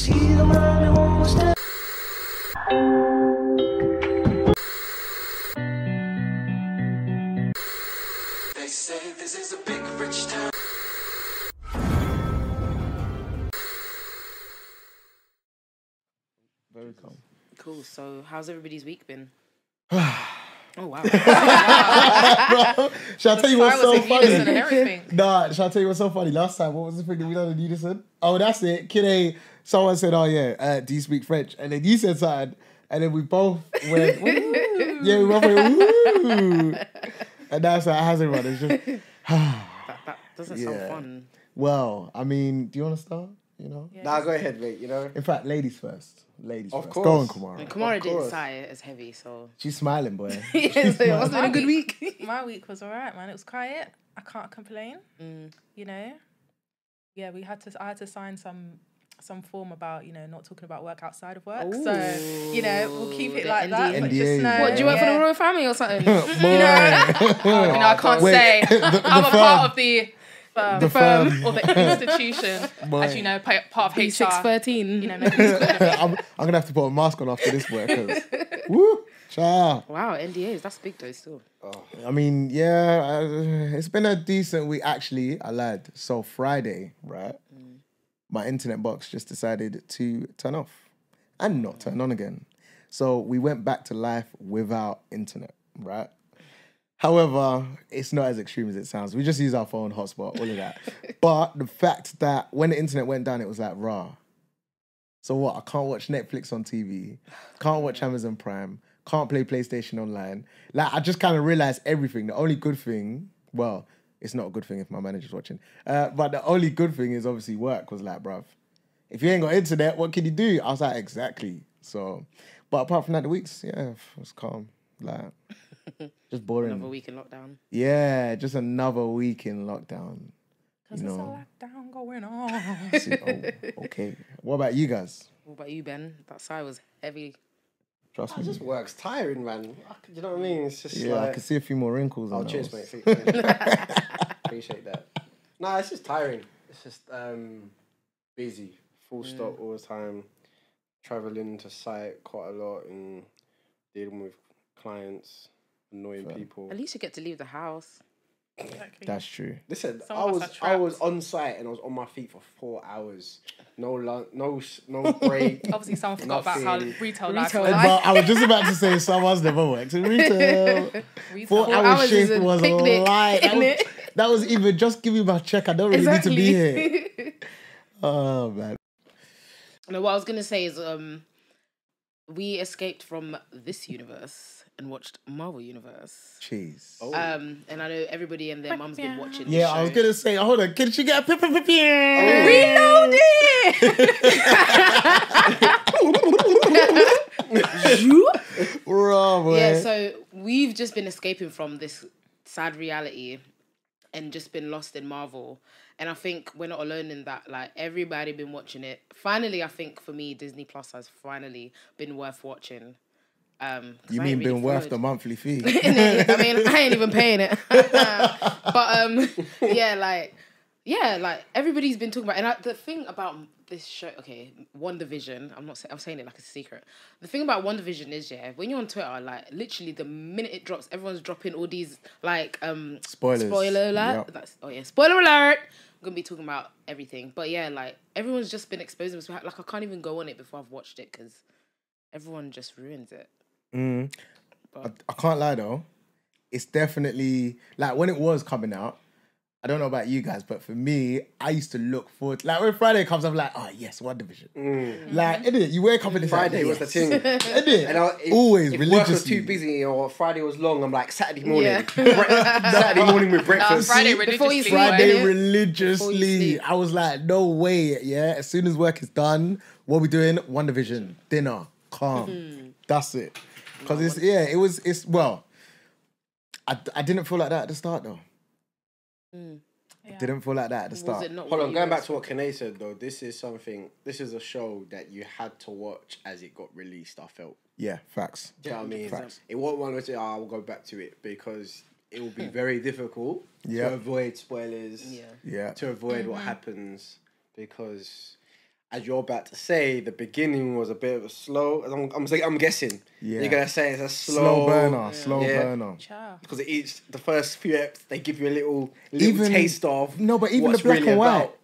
They say this is a big rich town. Very calm. Cool. So, how's everybody's week been? Oh wow! Shall I tell you what's so funny? Everything. Nah, shall I tell you what's so funny? Last time, what was the thing that we done in unison? Oh, that's it. Kid A, someone said, "Oh yeah, do you speak French?" And then you said something, and then we both went, "Woo." Yeah, we both went, "Woo." And that's how it has everyone. It's just that doesn't sound fun. Well, I mean, do you want to start? You know? Yeah, nah, go ahead, mate. You know. In fact, ladies first. Ladies of first. Course. Go on, Kamara. And Kamara didn't say it as heavy, so she's smiling, boy. Yeah, so it must have been a good week. My week was alright, man. It was quiet. I can't complain. You know. Yeah, I had to sign some form about, you know, not talking about work outside of work. Ooh. So, you know, we'll keep it like that. NDA. But just know, What, do you work for the royal family or something? You know, I can't say. I'm a part of the firm or the institution, as you know, part of HR. B613. You know, maybe I'm gonna have to put a mask on after this work. Woo, ciao. Wow, NDAs, that's big though still. I mean, yeah, it's been a decent week. Actually, I lied. So Friday, right? My internet box just decided to turn off and not turn on again. So we went back to life without internet, right? However, it's not as extreme as it sounds. We just use our phone, hotspot, all of that. But the fact that when the internet went down, it was like, rah. So what? I can't watch Netflix on TV. Can't watch Amazon Prime. Can't play PlayStation online. Like, I just kind of realized everything. The only good thing, well, it's not a good thing if my manager's watching. But the only good thing is obviously work was like, bruv, if you ain't got internet, what can you do? I was like, exactly. So, but apart from that, the weeks, yeah, it was calm. Like, just boring. Another week in lockdown. Yeah, just another week in lockdown. Because there's a lockdown going on. Okay. What about you guys? What about you, Ben? That sigh was heavy. Trust It me. just works tiring, man. You know what I mean? It's just Yeah, like... I can see a few more wrinkles. Oh, on cheers, those. mate. Appreciate that. Nah, it's just tiring. It's just busy. Full stop all the time. Travelling to site quite a lot and dealing with clients, annoying people. At least you get to leave the house. Exactly. That's true. Listen, Some I of us was are trapped. I was on site and I was on my feet for 4 hours. No lunch, no break. Obviously, someone forgot about how Nothing. retail life Retail was life. like. But I was just about to say someone's never worked in retail. 4 hour hours is shift a was picnic, light. innit? That was even just give me my check. I don't really need to be here. Exactly. Oh man. No, what I was gonna say is, we escaped from this universe and watched Marvel Universe. Jeez. Oh. And I know everybody and their mum's been watching. Yeah, this I was show. gonna say, hold on, can she get a pip? Reloaded. Bro, boy. Yeah, so we've just been escaping from this sad reality and just been lost in Marvel. And I think we're not alone in that. Like, everybody been watching it. Finally, I think for me, Disney Plus has finally been worth watching. 'Cause You I mean ain't been really worth followed. the monthly fee? I mean, I ain't even paying it. But like everybody's been talking about, and the thing about this show, okay, WandaVision. I'm saying it like it's a secret. The thing about WandaVision is, when you're on Twitter, like literally the minute it drops, everyone's dropping all these like Spoilers. Spoiler alert. Yep. Spoiler alert. I'm gonna be talking about everything, but yeah, like everyone's just been exposing us. Like I can't even go on it before I've watched it because everyone just ruins it. I can't lie though. It's definitely like when it was coming out. I don't know about you guys, but for me, I used to look forward. Like when Friday comes, I'm like, oh yes, WandaVision. Like, isn't it? You wake up and it's Friday like, was the thing. Isn't it? And Always if religiously. work was too busy or Friday was long, I'm like Saturday morning. Yeah. Saturday morning with breakfast. Friday Before you religiously. sleep. Friday Innit? Before you religiously. sleep. I was like, no way. Yeah, as soon as work is done, what we doing? WandaVision, dinner, calm. That's it. Because I didn't feel like that at the start though. Didn't feel like that at the start. Was it not Hold what on, you going were back to what Kane said though, this is a show that you had to watch as it got released, I felt. Yeah, facts. Do you know what I mean? Facts. It wasn't one where say, I'll go back to it because it will be very difficult Yeah. to avoid spoilers, Yeah. Yeah. to avoid what happens because as you're about to say, the beginning was a bit of a slow. I'm guessing. Yeah. You're gonna say it's a Slow burner. Ciao. because the first few eps they give you a little Even- taste of No, but even what's the black really and white. about.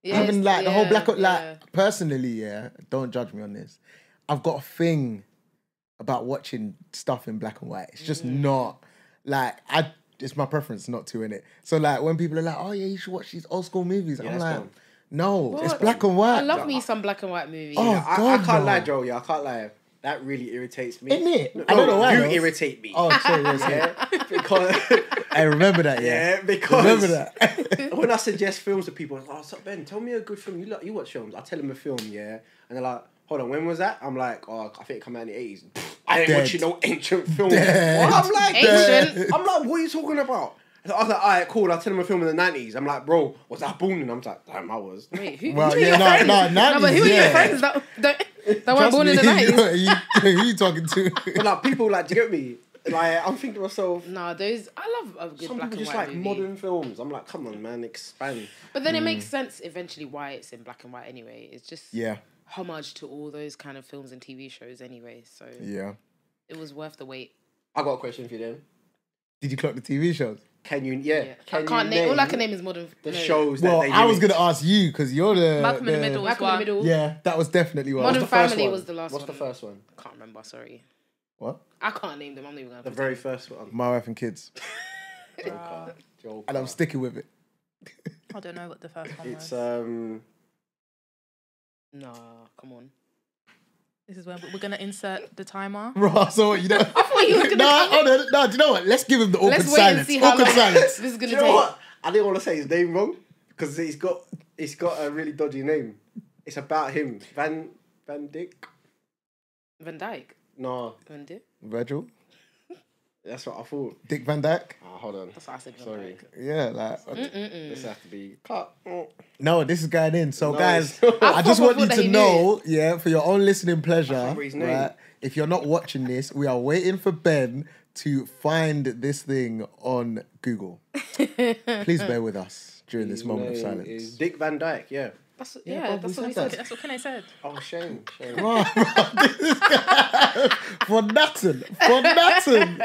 Yeah, Even like the whole black and yeah. like personally, yeah. Don't judge me on this. I've got a thing about watching stuff in black and white. It's just not like it's my preference not to in it. So like when people are like, oh yeah, you should watch these old school movies. I'm that's like, gone. no, it's What? black and white. I love me some black and white movies. Oh, I God, can't no. lie, Joe. Yeah, I can't lie. That really irritates me. Isn't it? No, I don't know why. You though. irritate me. Oh, sorry, yeah, because I remember that. Yeah, yeah, because remember that. when I suggest films to people, oh, so Ben, tell me a good film. You watch films. I tell them a film, yeah, and they're like, hold on, when was that? I'm like, oh, I think it came out in the 80s. I ain't Dead. watching no ancient film. Dead. What? I'm like, Ancient? I'm like, what are you talking about? So I was like, all right, cool. I'll tell them a film in the 90s. I'm like, bro, was I born in? I'm like, damn, I was. Wait, who? Well, who are yeah, your no, friends? no, No, but who 90s, are your yeah. friends that weren't Trust born in the me, 90s? who you talking to? But like, people, like, do you get me? Like, I'm thinking to myself, No, those I love a good some black people and just white like movie. modern films. I'm like, come on, man, expand. But then it makes sense eventually why it's in black and white anyway. It's just Yeah, homage to all those kind of films and TV shows anyway. So yeah. it was worth the wait. I got a question for you then. Did you clock the TV shows? Can you, Yeah. can I can't you name. All I can name is modern. the no. shows Well, that they I was mimicked? gonna ask you because you're the Malcolm in the Middle. Malcolm in the Middle. Yeah, that was definitely one. Modern What's the first Family one? was the last What's one. the first one? Can't remember. Sorry, What? I can't name them. I'm not even gonna. The pretend. very first one. My Wife and Kids, Joker. Joker. and I'm sticking with it. I don't know what the first one It's was. Nah, come on. This is where we're gonna insert the timer. Right, so you know. I thought you were gonna. No, do you know what? Let's give him the awkward Let's wait and silence. see how Awkward long silence. this is Do gonna you know take. what? I didn't want to say his name wrong because he's got a really dodgy name. It's about him, Van Dyck. Van Dyke. No, Van Dyke. Virgil, that's what I thought. Dick Van Dyke. Hold on. That's what I said. Van Sorry, Dyke. Yeah, like this has to be cut. no, this is going in. So No, guys, it's- I just want you thought that to he know, yeah, for your own listening pleasure, remember his name. right? If you're not watching this, we are waiting for Ben to find this thing on Google. Please bear with us during this His moment of name silence. is Dick Van Dyke. Yeah. That's Yeah, yeah. Bob, That's we what we said said. That's what Kene said. Oh, shame. For nothing. For nothing.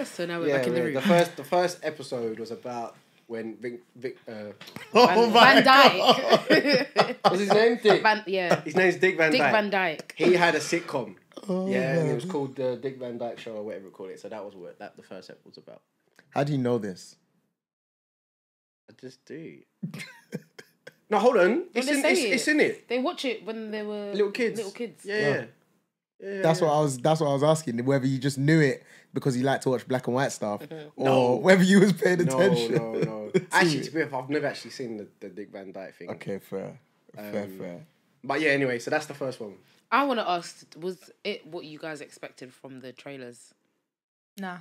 So now we're Yeah, back in the man, room. the first episode was about when Oh my Van Dyke. what's his name? Dick. Yeah. His name's Dick Van Dick Dyke. Van Dyke. He had a sitcom. Oh, Yeah, and it was called the Dick Van Dyke Show or whatever you call it. So that was what the first episode was about. How do you know this? I just do. No, hold on. they say it. It's in it. They watch it when they were Little kids. Little kids. Yeah. That's what I was asking. Whether you just knew it because you like to watch black and white stuff, or No. whether you was paying No, attention. no. Actually, to be honest, I've never actually seen the Dick Van Dyke thing. Okay, fair. Fair. But yeah, anyway, so that's the first one. I want to ask: was it what you guys expected from the trailers? Nah.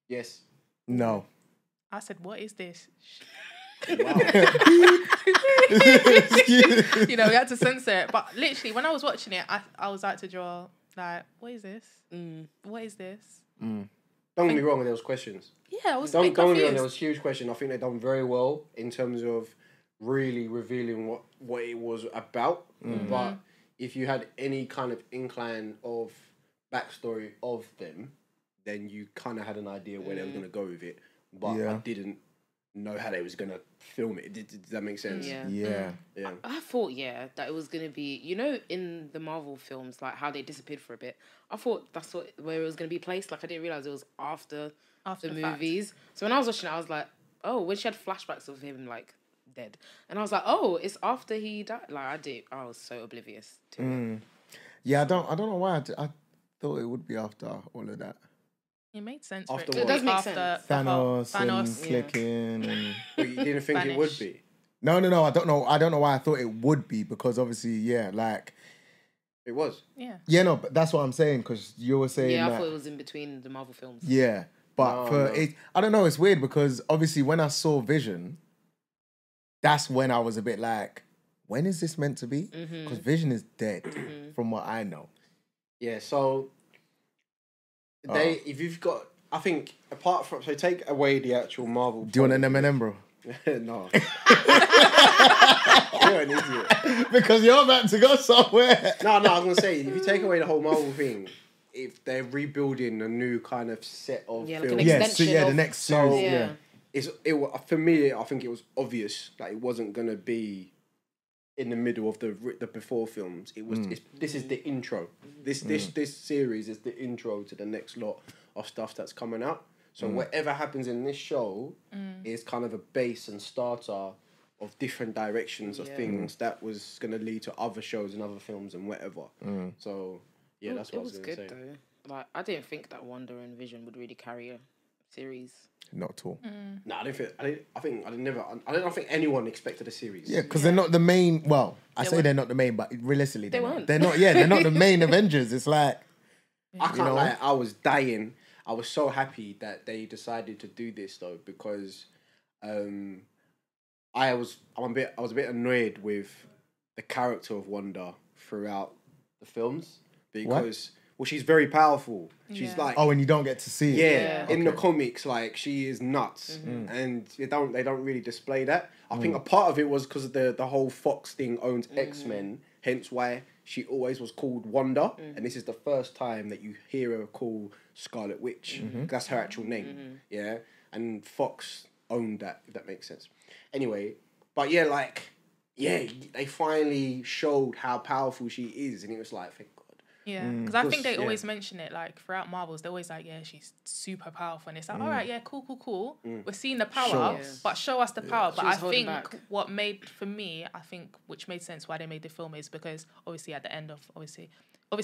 Yes. No. I said, what is this? Wow. You know, we had to censor it. But literally, when I was watching it, I was like to draw, like, what is this? What is this? Don't get me wrong, there was questions. Yeah, I was Don't a get bit me wrong, confused. there was huge question. I think they've done very well in terms of really revealing what it was about. But if you had any kind of incline of backstory of them, then you kind of had an idea where they were going to go with it. But Yeah. I didn't know how they was going to film it. Does that make sense? Yeah. Yeah. Yeah. I thought, that it was gonna be, in the Marvel films, like how they disappeared for a bit. I thought that's where it was gonna be placed. Like I didn't realize it was after After the the fact. movies. So when I was watching it, I was like, oh, when she had flashbacks of him like dead, and I was like, oh, it's after he died. Like I was so oblivious to it. Yeah, I don't know why I thought it would be after all of that. It made sense. After for it. what? It does make After sense. the whole- Thanos and Thanos. clicking and But you didn't think it would Spanish. be? No, I don't know why I thought it would be, because obviously, like It was. Yeah. no, but that's what I'm saying, because you were saying Yeah, I that, thought it was in between the Marvel films. yeah, but No. it, I don't know, it's weird because obviously when I saw Vision, that's when I was a bit like, when is this meant to be? Because Vision is dead, from what I know. Yeah, so if you've got, I think apart from, so take away the actual Marvel. Do you want an M&M, bro? No. You're an idiot. Because you're about to go somewhere. No, I was gonna say, if you take away the whole Marvel thing, if they're rebuilding a new kind of set of Yeah, like films, an Yeah, so extension yeah, the of- next series. Yeah. Yeah. for me, I think it was obvious that it wasn't gonna be in the middle of the before films. It was. This is the intro. This series is the intro to the next lot of stuff that's coming out. So whatever happens in this show is kind of a base and starter of different directions of things that was going to lead to other shows and other films and whatever. So yeah, that's what I was going to say. It was good though. Like, I didn't think that Wanda and Vision would really carry a series. Not at all. No, I don't think anyone expected a series. Yeah, because they're not the main. Well, I say they're not the main, but realistically, They they're not. weren't. They're not. Yeah, they're not the main Avengers. It's like I can't know? lie, I was dying. I was so happy that they decided to do this though, because I was a bit annoyed with the character of Wanda throughout the films because well, she's very powerful. She's like oh, and you don't get to see it. yeah, in the comics, like she is nuts, and they don't really display that. I think a part of it was because of the whole Fox thing owns X-Men, hence why she always was called Wanda, and this is the first time that you hear her call Scarlet Witch. That's her actual name, yeah. And Fox owned that, if that makes sense. Anyway, but yeah, they finally showed how powerful she is, and it was like, thank God. Yeah, because I think they yeah. always mention it, like, throughout Marvels, they're always like, yeah, she's super powerful. And it's like, all right, yeah, cool. We're seeing the power, but show us the power. But She was I holding think back. what made, for me, which made sense why they made the film is because, obviously, at the end of, obviously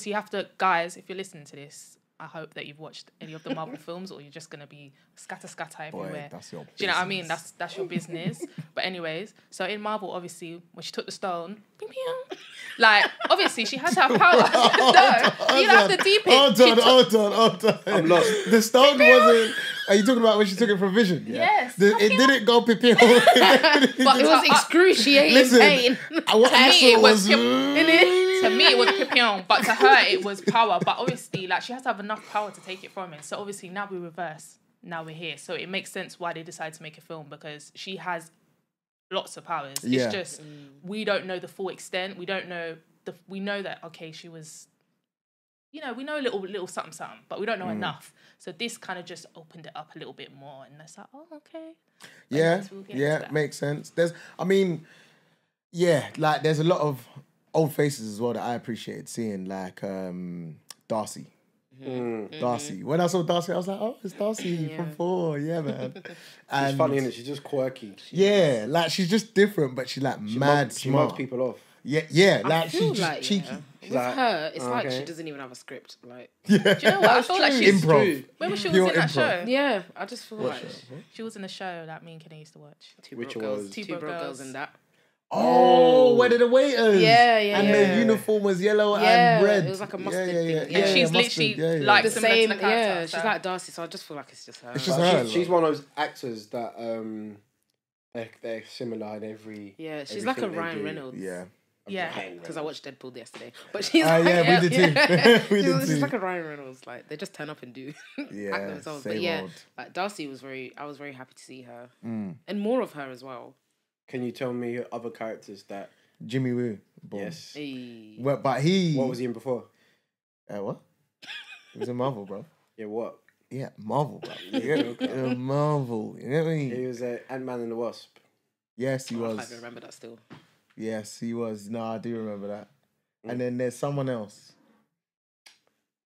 you have to, guys, if you're listening to this, I hope that you've watched any of the Marvel films, or you're just going to be scatter everywhere. That's your Do you know what I mean? That's your business. But anyways, so in Marvel, obviously, when she took the stone, pew, pew, like, obviously, she had to have power. No, you don't have to deep it. Hold on. I'm lost. The stone wasn't. Are you talking about when she took it from Vision? Yeah? Yes. It didn't go pipi. But it was excruciating Listen, pain. what I me, it saw was was. To me, it was pipion, but to her, it was power. But obviously, like, she has to have enough power to take it from him. So obviously, now we reverse. Now we're here. So it makes sense why they decided to make a film, because she has lots of powers. Yeah. It's just we don't know the full extent. We don't know we know that, okay, she was, we know a little something, but we don't know enough. So this kind of just opened it up a little bit more, and it's like, oh, okay. Yeah, We'll get into that. makes sense. There's a lot of old faces as well that I appreciated seeing, like Darcy. Darcy. When I saw Darcy, I was like, oh, it's Darcy from 4. Yeah, man. And She's funny, isn't it? She's just quirky. yeah, like she's just different, but she's like mad She smart. mugs people off. Yeah, I like feel she's just like, cheeky. With her, it's like okay. she doesn't even have a script. Like, Do you know what? I feel like she's... Improv. When was she Pure was in that improv. show? yeah, I just feel like She was in a show that me and Kenny used to watch. Which Two broke was- girls in that. Oh, where did the waiters? Yeah, And yeah. the uniform was yellow Yeah, and red. it was like a mustard yeah, thing. Yeah, And yeah, she's mustard, literally yeah. like The similar to same, the character, yeah. so. She's like Darcy, so I just feel like it's just her. It's just But her. she's one of those actors that they're similar in every. Yeah, she's like a everything they Ryan do. Reynolds. Yeah. Yeah. Because I watched Deadpool yesterday. But she's Yeah, like, we did too. We did she's too. like a Ryan Reynolds. Like, they just turn up and do Yeah, act themselves. But same yeah, old. like Darcy I was very happy to see her. And more of her as well. Can you tell me other characters that? Jimmy Woo. Boom. Yes. Hey. Well, but he. What was he in before? What? He was in Marvel, bro. Yeah, what? Yeah, Marvel, bro. Yeah, Marvel. You know what I mean? He was Ant-Man and the Wasp. Yes, he I was. can't even remember that still. Yes, he was. No, I do remember that. And then there's someone else.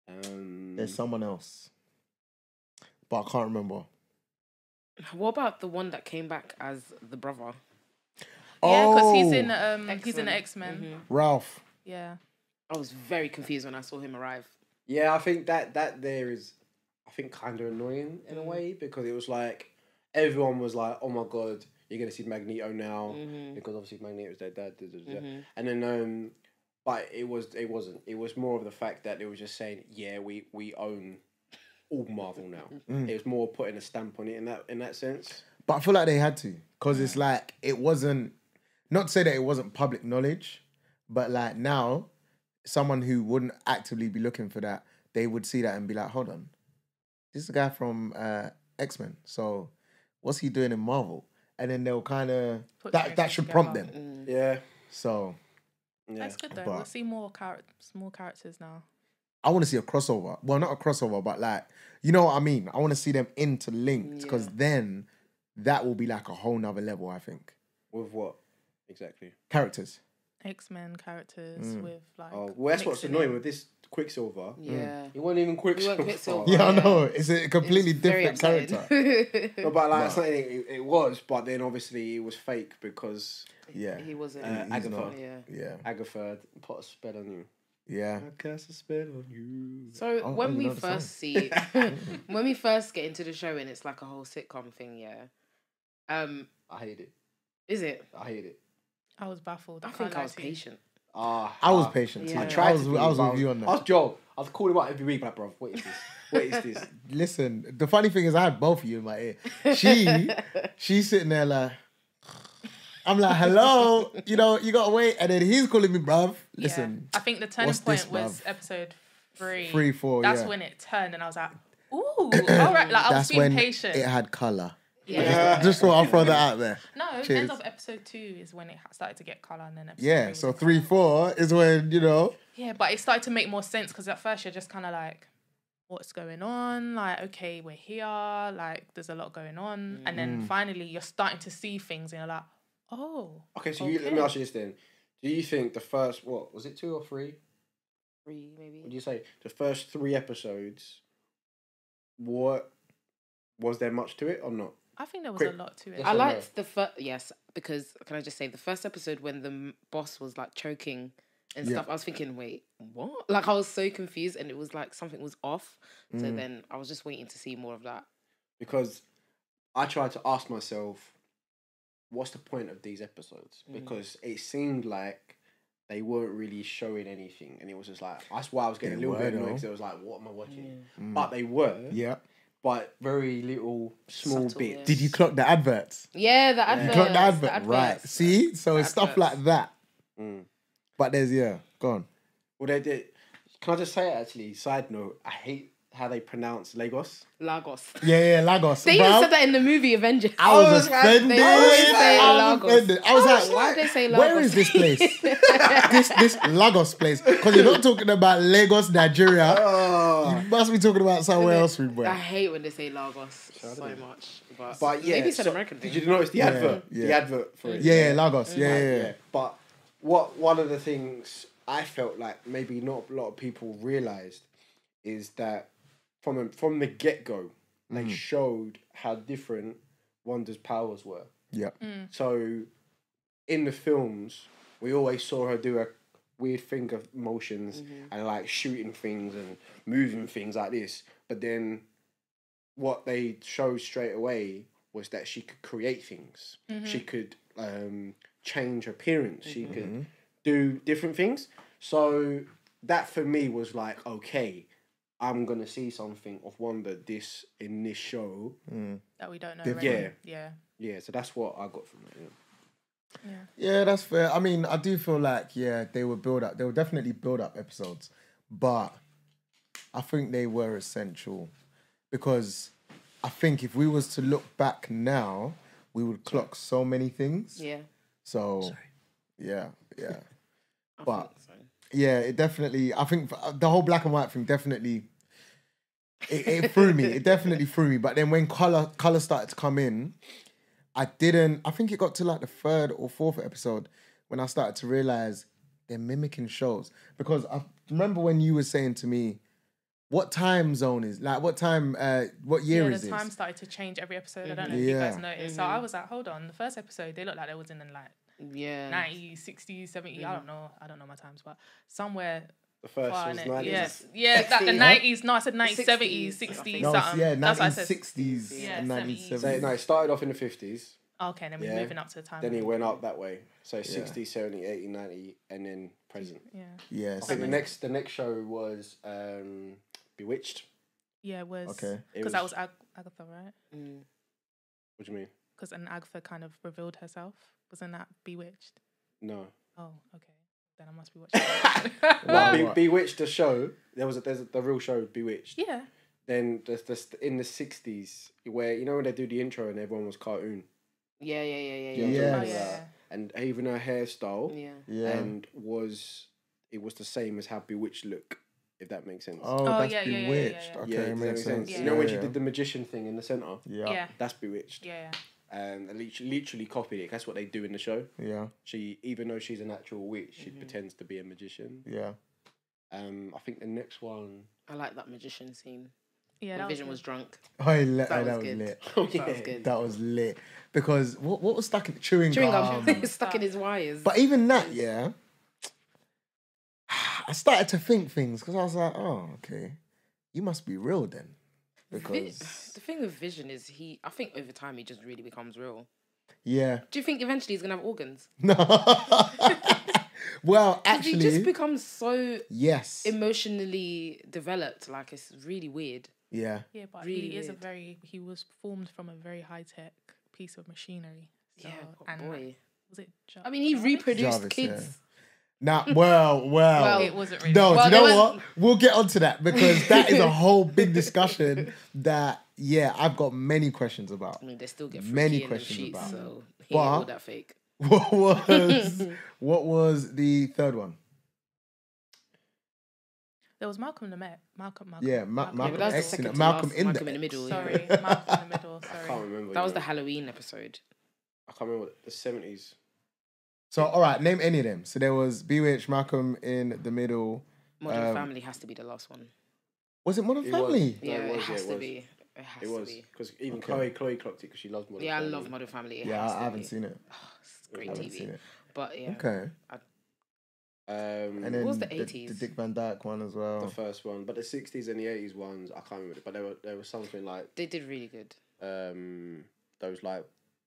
There's someone else. But I can't remember. What about the one that came back as the brother? Yeah, because he's in X-Men. the X-Men. Ralph. Yeah. I was very confused when I saw him arrive. Yeah, I think that there is, I think, kind of annoying in a way, because it was like everyone was like, "Oh my god, you're gonna see Magneto now," because obviously Magneto's their dad. And then, but it wasn't. It was more of the fact that it was just saying, "Yeah, we own all Marvel now." It was more putting a stamp on it in that sense. But I feel like they had to, because it's like, it wasn't, not to say that it wasn't public knowledge, but like now, someone who wouldn't actively be looking for that, they would see that and be like, hold on, this is a guy from X-Men, so what's he doing in Marvel? and then they'll kind of Put that everything should prompt together. them. Yeah. So Yeah. That's good though. But- We'll see more characters now. I want to see a crossover. Well, not a crossover, but like, you know what I mean? I want to see them interlinked because then that will be like a whole nother level, I think. With what exactly? Characters. X-Men characters with like. Oh, well, that's what's mixing annoying in. with this Quicksilver. Yeah. He wasn't even Quicksilver. Quicksilver. Yeah, I Yeah. know. It's a completely It's very different upsetting. character. No, but like, it's not, it was, but then obviously it was fake because Yeah. He wasn't. Agatha. not. Yeah. Yeah. Agatha put a spell on you. Yeah. I cast a spell on you. So Oh, when you we know the first see, when we first get into the show and it's like a whole sitcom thing, yeah. I hate it. Is it? I hate it. I was baffled. I can't think lie I was to you. patient. I was patient too. Yeah. I tried I was, to be, I was but with you on I was that. Joe. I was calling him up every week, like, bro, what is this? What is this? Listen, the funny thing is I had both of you in my ear. She's sitting there like, I'm like, hello, you know, you gotta wait. And then he's calling me, bruv. Listen, I think the turning what's point this, was bruv? episode 3. 3, 4, That's yeah. when it turned, and I was like, "Ooh, all right." Like I was That's being when patient. it had colour. Yeah. Just thought I'll throw that out there. No, Cheers. end of episode 2 is when it started to get color, and then episode Yeah, 3 was so in 3, colour. 4 is when, you know, Yeah, but it started to make more sense because at first you're just kind of like, what's going on? Like, okay, we're here. Like, there's a lot going on. And then finally you're starting to see things and you're like, oh. Okay, so let me ask you this then. Do you think the first, what, was it 2 or 3? 3 maybe. What do you say? The first 3 episodes, what, was there much to it or not? I think there was Quick. a lot to it. Yes I or no? liked the first, yes, because can I just say the first episode when the boss was like choking and Yeah. stuff, I was thinking, wait, what? Like I was so confused and it was like something was off. So then I was just waiting to see more of that. Because I tried to ask myself, what's the point of these episodes? Because it seemed like they weren't really showing anything. And it was just like, that's why I was getting They a little were, bit annoyed though. because it was like, what am I watching? But they were, yeah. but very little small Subtle, bits. yeah. Did you clock the adverts? Yeah, the You adverts. clock the advert, the adverts. right? See, so The it's stuff adverts. like that. Mm. But there's go on. Well, they did. Can I just say it actually? Side note, I hate how they pronounce Lagos. Lagos. Yeah, Lagos. They even bruv. said that in the movie Avengers. I was was like, offended. they always say I was Lagos. offended. I was like, Why did they say where Lagos? is this place? this Lagos place? Because you're not talking about Lagos, Nigeria. Oh. You must be talking about somewhere else, we boy. I hate when they say Lagos so much. But yeah, maybe it's an so American thing. did you notice the advert? yeah. The advert for it. Yeah, Lagos. Yeah. But one of the things I felt like maybe not a lot of people realised is that from the get go, they showed how different Wanda's powers were. Yeah. So in the films, we always saw her do a weird finger motions and like shooting things and moving things like this. But then what they showed straight away was that she could create things. She could change appearance. She could do different things. So that for me was like, okay, I'm gonna see something of Wanda in this show. That we don't know. Different. Already. Yeah. Yeah, so that's what I got from it. Yeah. Yeah, that's fair. I mean, I do feel like, they will build up. They will definitely build up episodes. But I think they were essential. Because I think if we was to look back now, we would clock so many things. Yeah. So, yeah. I But- think so. Yeah, it definitely, I think the whole black and white thing definitely, it threw me. It definitely threw me. But then when color started to come in, I think it got to like the 3rd or 4th episode when I started to realize they're mimicking shows. Because I remember when you were saying to me, what time zone is, like what year is the this? time started to change every episode. I don't know if you guys noticed. So I was like, hold on. The first episode, they looked like they was in like Yeah. 90s, 60s, 70s. I don't know my times, but somewhere The first far was in it. 90s. Yes. Yeah, like the 90s. No, I said 90s, 70s, 60s, I 60s, think. No, something. yeah, That's what I said. 1960s Yeah, and 70s. 1970s. So, no, it started off in the 50s. Okay, then we're moving up to the time. Then it went up that way. So 60, 70, 80, 90, and then present. Yeah. Yeah, I think the next show was Bewitched. Yeah, it was. Okay. Because that was Agatha, right? What do you mean? Because an Agatha kind of revealed herself. Wasn't that Bewitched? No. Oh, okay. Then I must be watching it. What? Bewitched, the show. There's the real show Bewitched. Yeah. Then there's in the 60s where, you know, when they do the intro and everyone was cartoon. Yeah. Do you know what I'm Yes. talking Oh, about? yeah. And even her hairstyle, Yeah. Yeah. and it was the same as how Bewitched look, if that makes sense. Oh, Oh, that's yeah, yeah, yeah, yeah, Bewitched. yeah. Okay, Yeah, does that makes make sense. Yeah. You know when she yeah. did the magician thing in the center? Yeah. Yeah. That's Bewitched. Yeah. And they literally copied it. That's what they do in the show. Yeah. She, even though she's an actual witch, she pretends to be a magician. Yeah. I think the next one. I like that magician scene. Yeah, When that was Vision good. was drunk. Oh, That that was was good. lit. Oh That was good. That was lit. Because what was stuck in chewing Chewing gum? gum stuck in his wires. But even that, yeah, I started to think things because I was like, oh, okay, you must be real then. Because, The thing with Vision is I think over time he just really becomes real. yeah. Do you think eventually he's gonna have organs? No. Well, 'Cause he actually, just becomes so yes. emotionally developed. Like it's really weird. Yeah. Yeah, but Really he is weird. he was formed from a very high tech piece of machinery. So, Yeah, and boy. was it? I mean, he Jarvis? reproduced Jarvis, kids. Now, well. It wasn't really. No, Well, do you know there what? We'll get onto that because that is a whole big discussion that, yeah, I've got many questions about. I mean, they still get Many freaky in them questions sheets, about. so he ain't all But- that fake. What was the third one? There was Malcolm the Met. Malcolm. Yeah, Yeah, Malcolm but that was the X, second to Malcolm last. in Malcolm the in the middle. Sorry, Yeah. Malcolm in the middle. I can't Sorry. remember. That was you the know. Halloween episode. I can't remember the 70s. So, all right, name any of them. So there was Bewitched, Malcolm in the Middle. Modern Family has to be the last one. Was it Modern It Family? was. No, Yeah, it it was, has yeah, to it was. be. It has It to was be. because even Okay. Chloe clocked it because she loves Modern Yeah, I Family. love Modern Family. It Yeah, has I to haven't be. seen it. It's great I haven't TV. seen it. But yeah. Okay. And And then was the the 80s? Dick Van Dyke one as well. the first one, but the 60s and the 80s ones, I can't remember. But there was something like They did really good. those like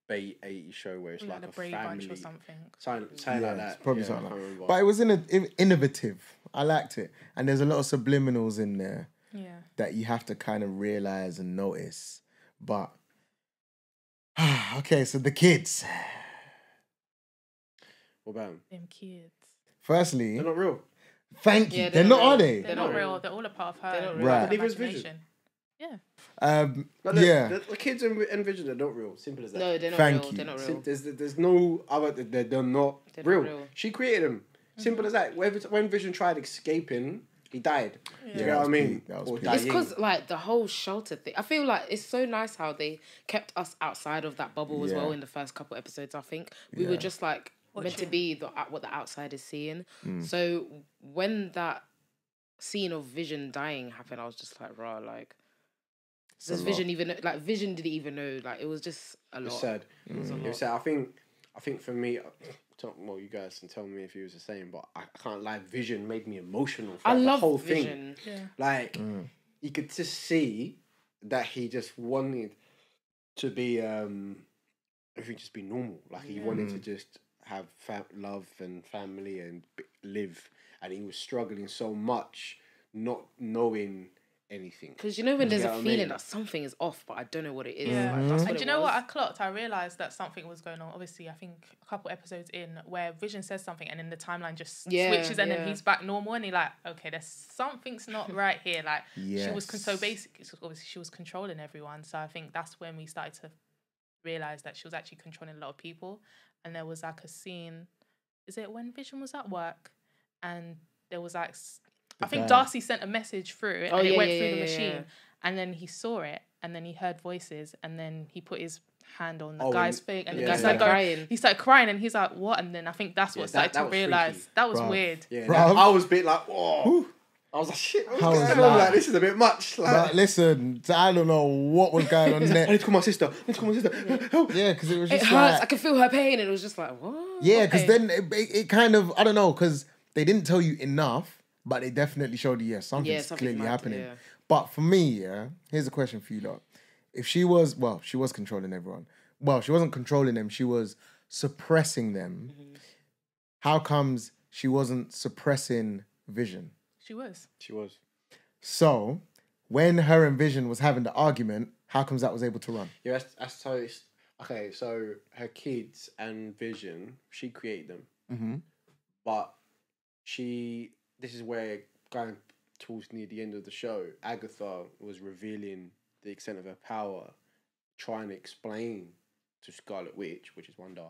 Bay 80s show where it's Like like the a Brady family. Bunch or something. Something Yeah, like it's that. probably Yeah, something I like can't that. remember. But it was innovative. I liked it. And there's a lot of subliminals in there Yeah. that you have to kind of realize and notice. But, okay, so the kids. What about them? Them kids. Firstly, They're not real. thank you. Yeah, they're they're not, not are real. they? They're not real. They're all a part of her. They're not and real. Right. her Neither is Vision. imagination. Yeah. No, Yeah. The kids and Vision are not real. Simple as that. No, they're not Thank real. you. They're not real. There's no other. They're not They're not real. real. She created them. Simple as that. When Vision tried escaping, he died. Do you that know what I was mean? peak. That was Or peak. It's dying. because like the whole shelter thing. I feel like it's so nice how they kept us outside of that bubble as Yeah. well in the first couple episodes. I think we were Yeah. just like meant to Watching. be what the outside is seeing. Mm. So when that scene of Vision dying happened, I was just like, raw, like. It's a Does lot. Vision even know, like Vision didn't even know, like it was just a lot. It's sad. It was a It lot. was sad. I think for me, well, you guys can tell me if you was the same, but I can't lie. Vision made me emotional. I throughout love the whole Vision. thing. Yeah. Like you could just see that he just wanted to be everything just be normal. Like he wanted to just have love and family and live, and he was struggling so much, not knowing anything. Because you know when there's get a what I feeling mean? that something is off, but I don't know what it is. Yeah. Like, that's what And it do you know what was. I clocked? I realised that something was going on. Obviously, I think a couple episodes in where Vision says something and then the timeline just Yeah, switches and yeah. then he's back normal and you're like, okay, there's something's not right here. Like she was so Yes. basically, obviously she was controlling everyone. So I think that's when we started to realise that she was actually controlling a lot of people. And there was like a scene, is it when Vision was at work and there was like I think guy. Darcy sent a message through it Oh, and it yeah, went yeah, through yeah, the yeah, machine. yeah. And then he saw it and then he heard voices and then he put his hand on the Oh, guy's and- thing and yeah, the guy yeah. started Like going, crying. he started crying and he's like, what? And then I think that's what Yeah, started that to was realise. freaky. That was Bruv. weird. Yeah, Bruv. I was a bit like, whoa. I was like, shit, what's How was going that? on? Like, this is a bit much. Like, But listen, I don't know what was going on he's like, I there. need to call my sister. I need to call my sister. Help. Yeah, because it was It just hurts. like... I could feel her pain, and it was just like, what? Yeah, because Okay. then it kind of, I don't know, because they didn't tell you enough, but they definitely showed you, something's clearly mad, happening. yeah. But for me, yeah, here's a question for you, lot. If she was controlling everyone. Well, she wasn't controlling them, she was suppressing them. Mm-hmm. How comes she wasn't suppressing Vision? She was. She was. So, when her and Vision was having the argument, how comes that was able to run? Yeah, that's so. Okay, so her kids and Vision, she created them. Mm-hmm. But this is where going towards near the end of the show, Agatha was revealing the extent of her power, trying to explain to Scarlet Witch, which is Wanda,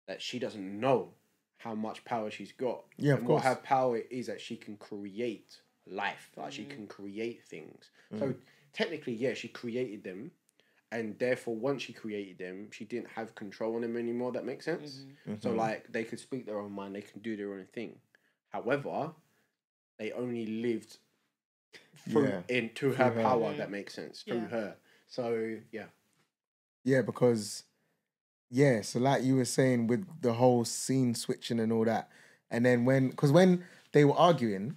that she doesn't know how much power she's got. Yeah, of and course. what her power is that she can create life, like she can create things. So technically, yeah, she created them, and therefore, once she created them, she didn't have control on them anymore. That makes sense. So like, they could speak their own mind, they can do their own thing. However, they only lived into her power. That makes sense through her. So yeah. Yeah, because so like you were saying with the whole scene switching and all that, and then when they were arguing,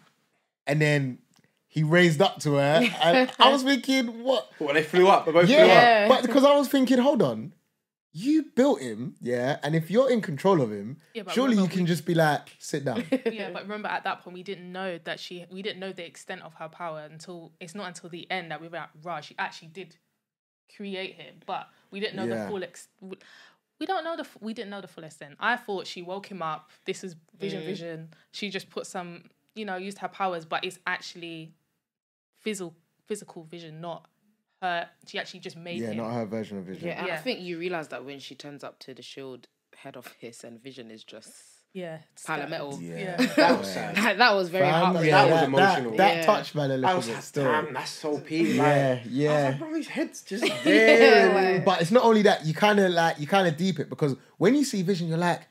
and then he raised up to her, and I was thinking, what? Well, they flew up. They both flew up. Yeah, but because I was thinking, hold on, you built him, and if you're in control of him, but surely you remember can just be like, sit down. Yeah, but remember at that point we didn't know the extent of her power until the end that we were like, right, she actually did create him, but we didn't know the full we didn't know the full extent. I thought she woke him up. This is vision. She just put some, used her powers, but it's actually physical vision, not her. She actually just made him. Yeah, not her version of vision. Yeah, and I think you realise that when she turns up to the Shield head office and Vision is just pile of metal. Yeah. That was sad. That was very heartbreaking. That was emotional. That touched man a I little was bit like, still. damn, that's so peak. Yeah, yeah. I was like, bro, his head's just there. But it's not only that, you kind of deep it, because when you see Vision, you're like,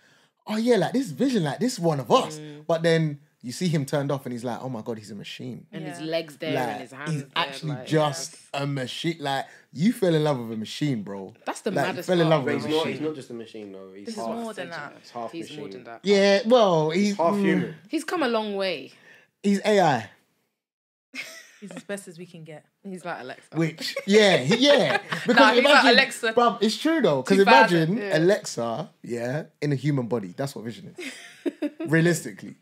oh yeah, like this Vision, like this is one of us. But then you see him turned off and he's like, oh my God, he's a machine. And his legs there Like, and his hands he's there. actually like, just a machine. Like, you fell in love with a machine, bro. That's the Like, maddest you fell in love part. with But a he's machine. not just a machine, though. He's This is half, more than that. He's half He's machine. more than that. Yeah, well, He's half human. He's come a long way. He's AI. He's as best as we can get. He's like Alexa. Which, yeah. Because Nah, he's like Alexa. Bruv, it's true though. Because 2000, imagine Alexa, in a human body. That's what Vision is. Realistically.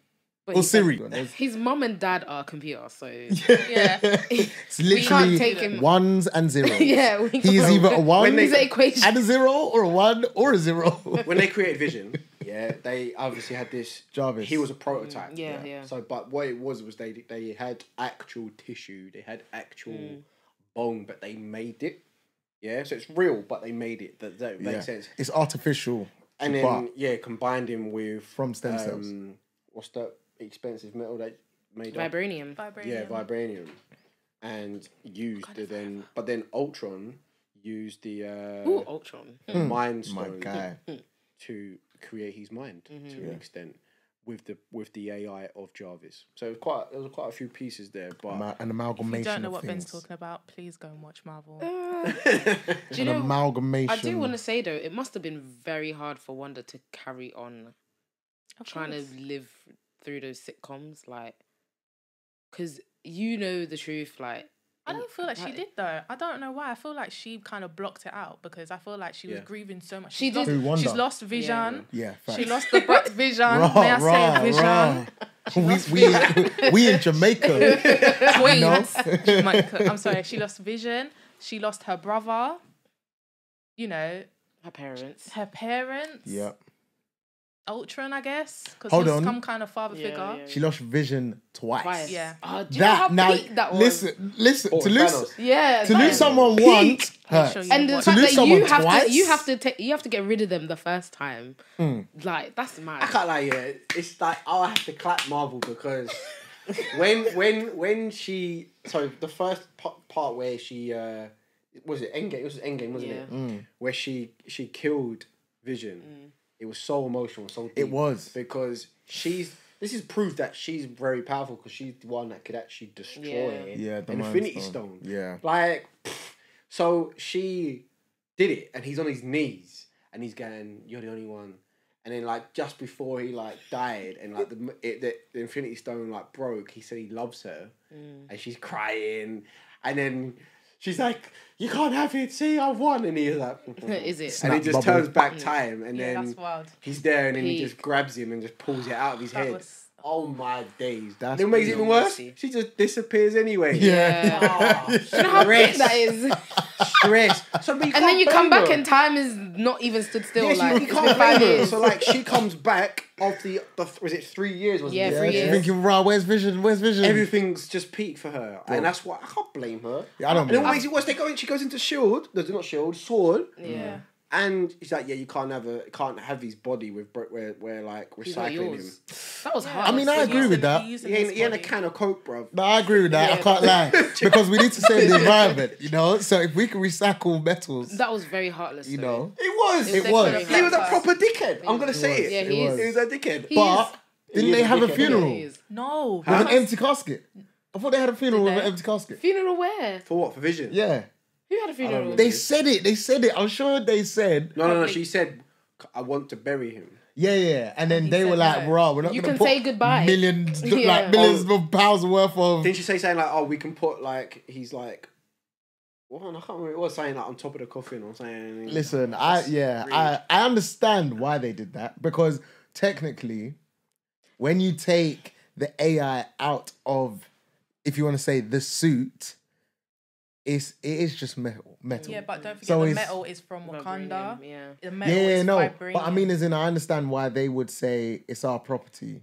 But Or he's Siri. His mum and dad are computer, so Yeah. It's can't literally take him- ones and zeros. yeah, He's either a one He's an equation. and a zero, or a one or a zero. When they created Vision, they obviously had this. Jarvis. He was a prototype. Yeah. So, but what it was they had actual tissue, they had actual bone, but they made it. Yeah, so it's real, but they made it. That makes sense. It's artificial. And but then combined him with from stem cells. What's that expensive metal they made? Vibranium. Yeah, vibranium, and used but then Ultron used the Ooh, Ultron. Mind My Stone guy. to create his mind to an extent with the AI of Jarvis. So there was quite a few pieces there, but An If amalgamation you don't know of what things. Ben's talking about, please go and watch Marvel. Do you An know? amalgamation. I do want to say though, it must have been very hard for Wanda to carry on Of trying course. to live through those sitcoms, like, because you know the truth, like. I don't feel like she did though. I don't know why. I feel like she kind of blocked it out because I feel like she was grieving so much. She She's did. lost- Who, Wanda? She's lost vision. Yeah, facts. She lost the vision. May I say vision? We in Jamaica. Queens. I'm sorry. She lost vision. She lost her brother. Her parents. Her parents. Yeah. Ultron, I guess, because Hold he's on. some kind of father figure. yeah. She lost Vision twice. Twice. Yeah. Oh, do you know how peak that was? Listen. Oh, To lose, Thanos. Yeah. to that lose is someone peak. once hurts. sure you And the watch fact lose that someone you have to get rid of them the first time, like that's mad. I can't lie. Yeah, it's like I have to clap Marvel because when she the first part where she was it Endgame? It was Endgame, wasn't it? Where she killed Vision. It was so emotional, so deep. It was. Because this is proof that she's very powerful because she's the one that could actually destroy Yeah, the an Mind Infinity Stone. Stone. Yeah. Like, so she did it, and he's on his knees, and he's going, "You're the only one." And then, like, just before he like died, and like the Infinity Stone like broke, he said he loves her, and she's crying, and then she's like, "You can't have it. See, I've won." And he's like, Is it? and he Snap just bubble. turns back time, and Yeah, then that's wild. he's there, and then he Peak. just grabs him and just pulls it out of his That head. was- Oh my days! That's That makes it even worse. messy. She just disappears anyway. Yeah. Oh, Do you know how big that is? stress. So, but you And then can't you come blame back her. and time is not even stood still. Yes, like you it's can't been 5 blame her. years. So like she comes back of the was it 3 years? Wasn't Yeah, it? 3 She's years. thinking, "Rah, where's Vision? Where's Vision?" Everything's just peak for her, and that's why I can't blame her. Yeah, I don't And then blame what makes it worse? She goes into Shield. No, not Shield. Sword. Yeah. And he's like, yeah, you can't have his body with we're like He's not recycling him. yours. That was hard. I mean, I agree with that. He ain't a can of Coke, bro. No, I agree with that. I can't lie. Because we need to save the environment, you know? So if we can recycle metals, That was very heartless. you though. know? It was. It was. He was a proper dickhead. I'm gonna say it. Yeah, he was. is. He was a dickhead. He But is. didn't He they is a have a dickhead, funeral Yeah, he with is. No. an empty casket? I thought they had a funeral Did with an they? empty casket. Funeral where? For what? For Vision? Yeah. Who had a funeral? They said it. They said it. I'm sure they said. No. She said, I want to bury him. Yeah. And then he they were said like, no. "Bro, we're not You gonna can put say goodbye." millions, Yeah. like millions of pounds worth of." Didn't she say something like, oh, we can put like, he's like, what? I can't remember what it was, saying like on top of the coffin or something. Listen, Really? I understand why they did that, because technically, when you take the AI out of, if you want to say the suit, it is just metal. Yeah, but don't forget So the it's- metal is from Wakanda. Vibranium, yeah. The metal Yeah, is no, vibranium. but I mean, as in, I understand why they would say it's our property,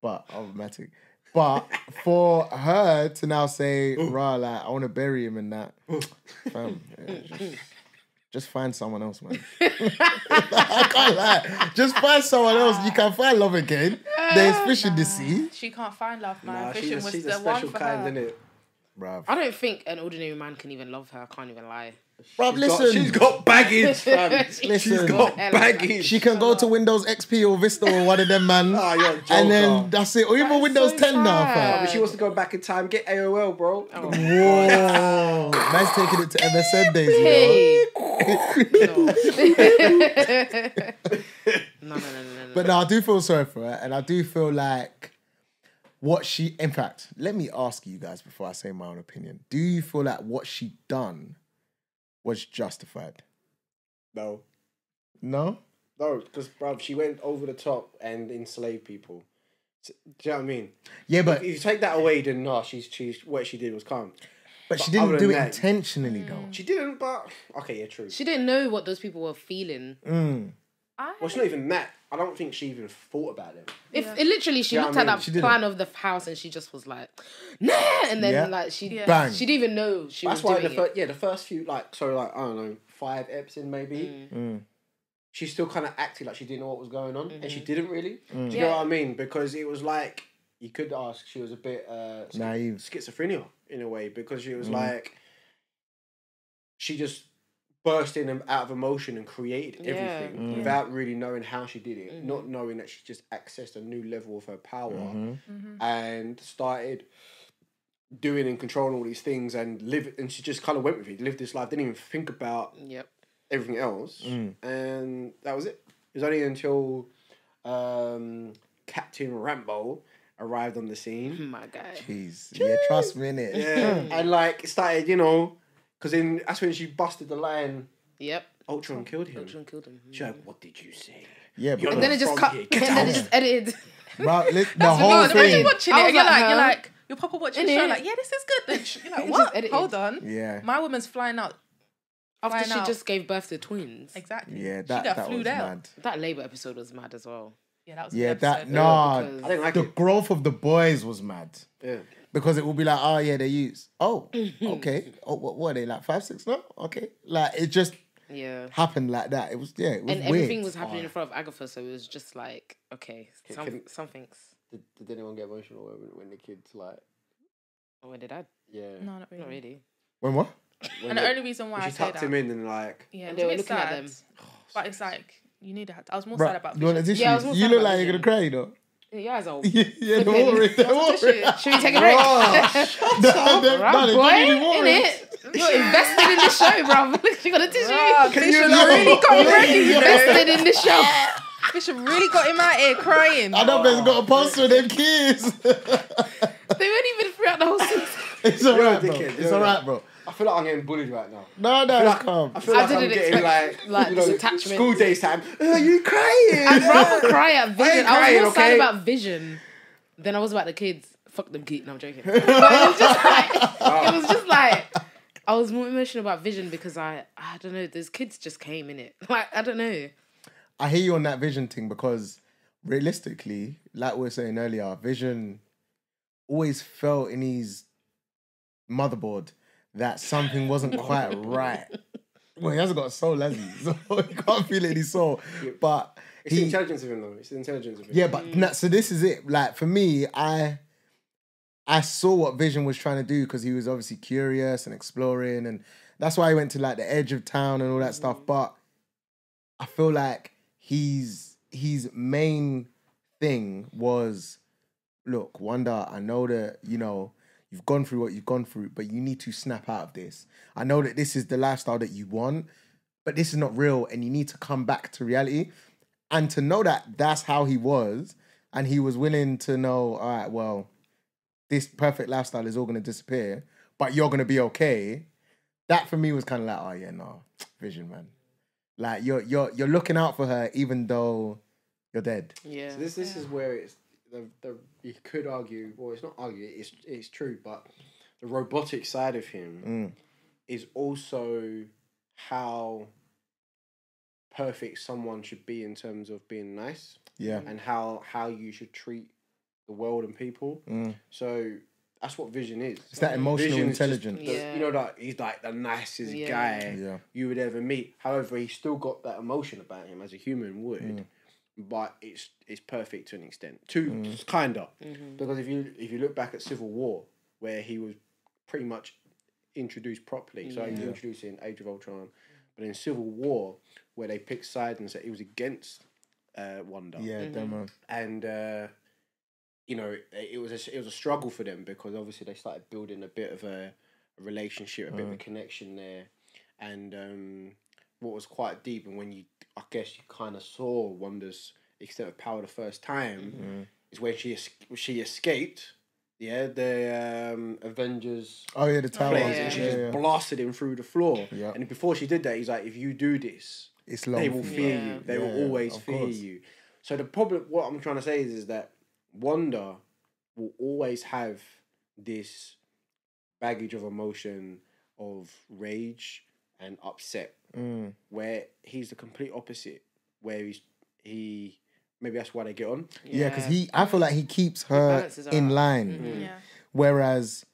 but automatic. But for her to now say, "Rah, like I want to bury him," and that, fam, just find someone else, man. I can't lie. Just find someone else. You can find love again. There's fish in the sea, She can't find love, man. Nah, Vision was she's the a one special for kind, her. isn't it? bruv. I don't think an ordinary man can even love her. I can't even lie. Bruv, listen. She's got baggage, fam. She's Listen. got Hella baggage. She can go to Windows XP or Vista or one of them, man. Ah, you're a joker. And then that's it. Or even That is Windows so 10 now, sad. fam. If she wants to go back in time, get AOL, bro. Oh. Whoa. Man's taking it to MSN days, you know. Hey. No. But no, I do feel sorry for her. And I do feel like what she... In fact, let me ask you guys before I say my own opinion. Do you feel like what she done was justified? No. No? No, because, bruv, she went over the top and enslaved people. Do you know what I mean? Yeah, If but you take that away, then no, she's what she did was calm. she but didn't other do it than that- intentionally, though. She didn't, but... Okay, yeah, true. She didn't know what those people were feeling. Mm. Well, it's not even that. I don't think she even thought about them. If it literally, she Yeah, looked I at mean, that she didn't. plan of the house and she just was like, nah, and then Yeah. like she Bang. she didn't even know she That's was why doing it. the first few, I don't know, 5 eps in maybe, she still kind of acted like she didn't know what was going on, and she didn't really. Do you know Yeah. what I mean? Because it was like, you could ask, she was a bit Naive. schizophrenia in a way, because she was like, she just burst in and out of emotion and created everything without really knowing how she did it, not knowing that she just accessed a new level of her power and started doing and controlling all these things and she just kind of went with it, lived this life, didn't even think about Yep. everything else, and that was it. It was only until Captain Rambo arrived on the scene, My guy. Jeez. Yeah, trust me, innit? and it started, because then that's when she busted the line. Yep. Ultron killed him. Ultron killed him. She's like, what did you say? Yeah, You're but And then it just from cut. here. And Get then out. it just edited. Bro, the That's whole imagine thing. watching I it, was and you're like, like, huh? you're proper watching the show, Innit? like, yeah, this is good. Then you're like, It's what? just edited. Hold on. Yeah. My woman's flying out. After Flying she out. just gave birth to twins. Exactly. Yeah, She that got was flued out. mad. That Labour episode was mad as well. Yeah, that was a Yeah, good that episode. nah. because- I didn't like The it. growth of the boys was mad Yeah. because it will be like, oh yeah, they use. Oh, okay. Oh, what are they like 5, 6 now? Okay, like it just Yeah. happened like that. It was it was And weird. everything was happening in front of Agatha, so it was just like, okay, can- something's. Did anyone get emotional when the kids Oh, when did I? yeah? No, not really. Not really. When what? When And the they- only reason why when I she say tucked that, him in and yeah, And it they was were a bit looking at sad, them. but it's like you need to. I was more Bruh, sad about you want a Vision. tissue? Yeah, I was more You sad look about like you're gonna Vision. cry, you know. You guys are. Yeah, don't Flipping. worry, don't worry. Should we take a break? No, they boy, don't really worry. innit? You're invested in the show, bro. Look, she got a tissue. Vision you really allow- got him ready. Invested in the show. Vision really got him out here crying. I know Ben's got a poster of them kids. They weren't even throughout the whole season. It's alright, bro. dickhead, It's you're alright, bro. I feel like I'm getting bullied right now. No, it's calm. I feel I like I'm didn't getting expect, like, you this know, attachment. school days time. Are you crying? I'd rather cry at Vision. ain't I was crying, more sad okay? about Vision than I was about the kids. Fuck them kids. No, I'm joking. But it was just like, I was more emotional about Vision because I don't know, those kids just came in it. Like, I don't know. I hear you on that Vision thing because realistically, like we were saying earlier, Vision always felt in his motherboard that something wasn't quite right Well, he hasn't got a soul, has he? So he can't feel any soul. But It's the intelligence of him, though. It's the intelligence of him. yeah, but so this is it. Like for me, I saw what Vision was trying to do because he was obviously curious and exploring, and that's why he went to like the edge of town and all that stuff. But I feel like his main thing was, look, Wanda, I know that, you know, you've gone through what you've gone through, but you need to snap out of this. I know that this is the lifestyle that you want, but this is not real, and you need to come back to reality. And to know that that's how he was, and he was willing to know, all right, well, this perfect lifestyle is all going to disappear, but you're going to be okay. That for me was kind of like, oh yeah, no, Vision, man. Like you're looking out for her even though you're dead. Yeah. So this is where it's you could argue, well, it's not argue, it's true, but the robotic side of him is also how perfect someone should be in terms of being nice. Yeah. And how you should treat the world and people. So that's what Vision is. It's that emotional Vision is just intelligence. you know, that he's like the nicest guy you would ever meet. However, he's still got that emotion about him as a human would. But it's perfect to an extent. Kinda. Because if you look back at Civil War, where he was pretty much introduced properly. So he was introduced in Age of Ultron. But in Civil War, where they picked sides and said he was against Wanda. Yeah, demo. And you know, it was a struggle for them because obviously they started building a bit of a relationship, a bit of a connection there, and what was quite deep. And when I guess you kind of saw Wanda's extent of power the first time is when she escaped. Yeah, the Avengers. Oh yeah, the tower. And she just blasted him through the floor. Yeah. And before she did that, he's like, if you do this, It's long they will for you. fear you. They will always fear course. you. So the problem, what I'm trying to say is that Wanda will always have this baggage of emotion, of rage and upset, where he's the complete opposite. Where he maybe that's why they get on. Yeah, because I feel like he keeps her balances her in out. line. Yeah. Whereas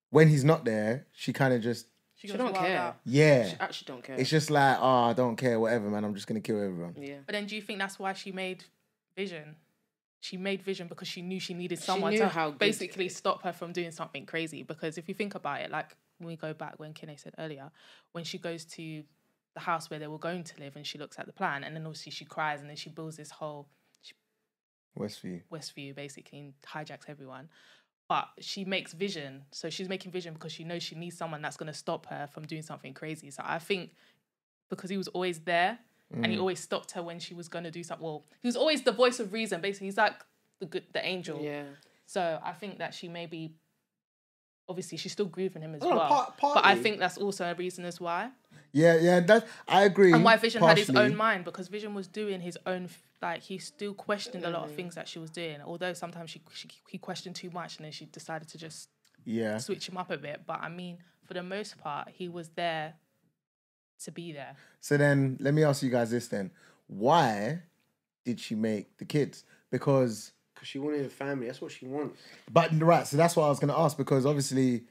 when he's not there, she kind of just She She goes don't wild care. out. yeah. She actually don't care. It's just like, oh, I don't care, whatever, man. I'm just gonna kill everyone. Yeah. But then do you think that's why she made Vision? She made Vision because she knew she needed someone knew to how good- basically stop her from doing something crazy. Because if you think about it, like when we go back when Kine said earlier, when she goes to the house where they were going to live and she looks at the plan, and then obviously she cries and then she builds this whole Westview basically and hijacks everyone. But she makes Vision, so she's making Vision because she knows she needs someone that's going to stop her from doing something crazy. So I think because he was always there and he always stopped her when she was going to do something. Well, he was always the voice of reason. Basically, he's like the angel. Yeah. So I think that she maybe, obviously, she's still grieving him as No, well. But I partly. think that's also a reason as why. Yeah, that I agree. And why Vision had his partially. own mind, because Vision was doing his own, like, he still questioned a lot of things that she was doing. Although sometimes he questioned too much and then she decided to just Yeah. switch him up a bit. But I mean, for the most part, he was there to be there. So then, let me ask you guys this then: why did she make the kids? Because She wanted a family. That's what she wants. But right, so that's what I was gonna ask, because obviously,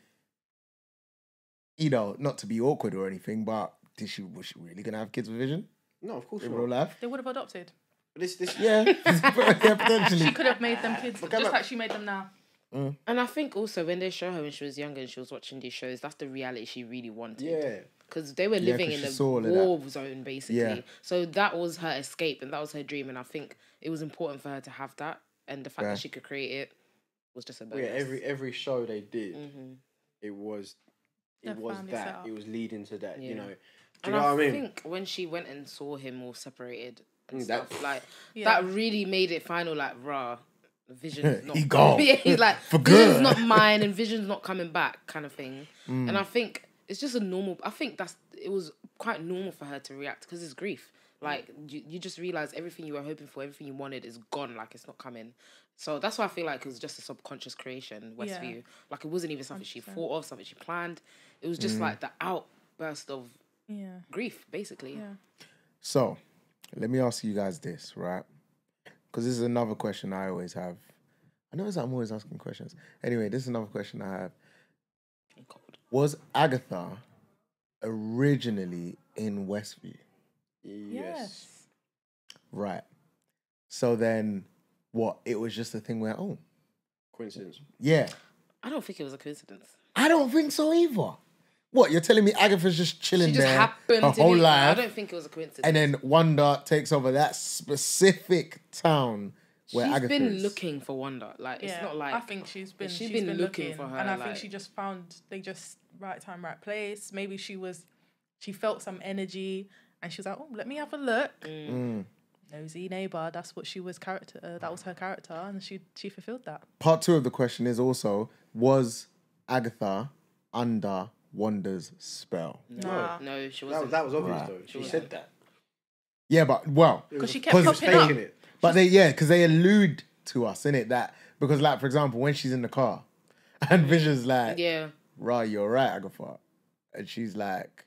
you know, not to be awkward or anything, but was she really gonna have kids with Vision No, of course in not. real life? They would have adopted. This Yeah, yeah, potentially. She could have made them kids, just back. like she made them now. And I think also when they show her when she was younger and she was watching these shows, that's the reality she really wanted. yeah. Because they were living 'cause in she saw all a of that. war zone, basically. Yeah. So that was her escape and that was her dream. And I think it was important for her to have that. And the fact Yeah. that she could create it was just a Well, bonus. yeah, every show they did, it was Their family that. setup. It was leading to that. You Yeah. know. Do you And know I what I mean? think when she went and saw him all separated and That- stuff, like, Yeah. that really made it final, like, rah, Vision's not... He gone. Yeah, he's like, For Vision's good. not mine and Vision's not coming back, kind of thing. And I think it's just a normal... I think it was quite normal for her to react because it's grief. Like, you just realise everything you were hoping for, everything you wanted is gone, like, it's not coming. So that's why I feel like it was just a subconscious creation, Westview. Yeah. Like, it wasn't even something she thought of, something she planned. It was just like the outburst of Yeah. grief, basically. Yeah. So, let me ask you guys this, right? Because this is another question I always have. I know I'm always asking questions. Anyway, this is another question I have. Was Agatha originally in Westview. Yes. Right. So then, what? It was just a thing where, Coincidence. yeah. I don't think it was a coincidence. I don't think so either. What, you're telling me Agatha's just chilling She just there happened her to whole be. life, I don't think it was a coincidence. and then Wanda takes over that specific town where she's Agatha been is. looking for Wanda. Like it's not like I think she's been looking for her, and I like- think she just found they just right time, right place. Maybe she felt some energy, and she was like, "Oh, let me have a look." Nosy neighbor. That's what she was character. That was her character, and she fulfilled that. Part 2 of the question is also, was Agatha under Wanda's spell? no, she wasn't. That was obvious Right. though. She said that. Yeah, but, well, Because she kept Because popping up. Faking it. but because they allude to us, innit? That, because, like, for example, when she's in the car, and Vision's like, Yeah. right, you're right, Agatha. And she's like,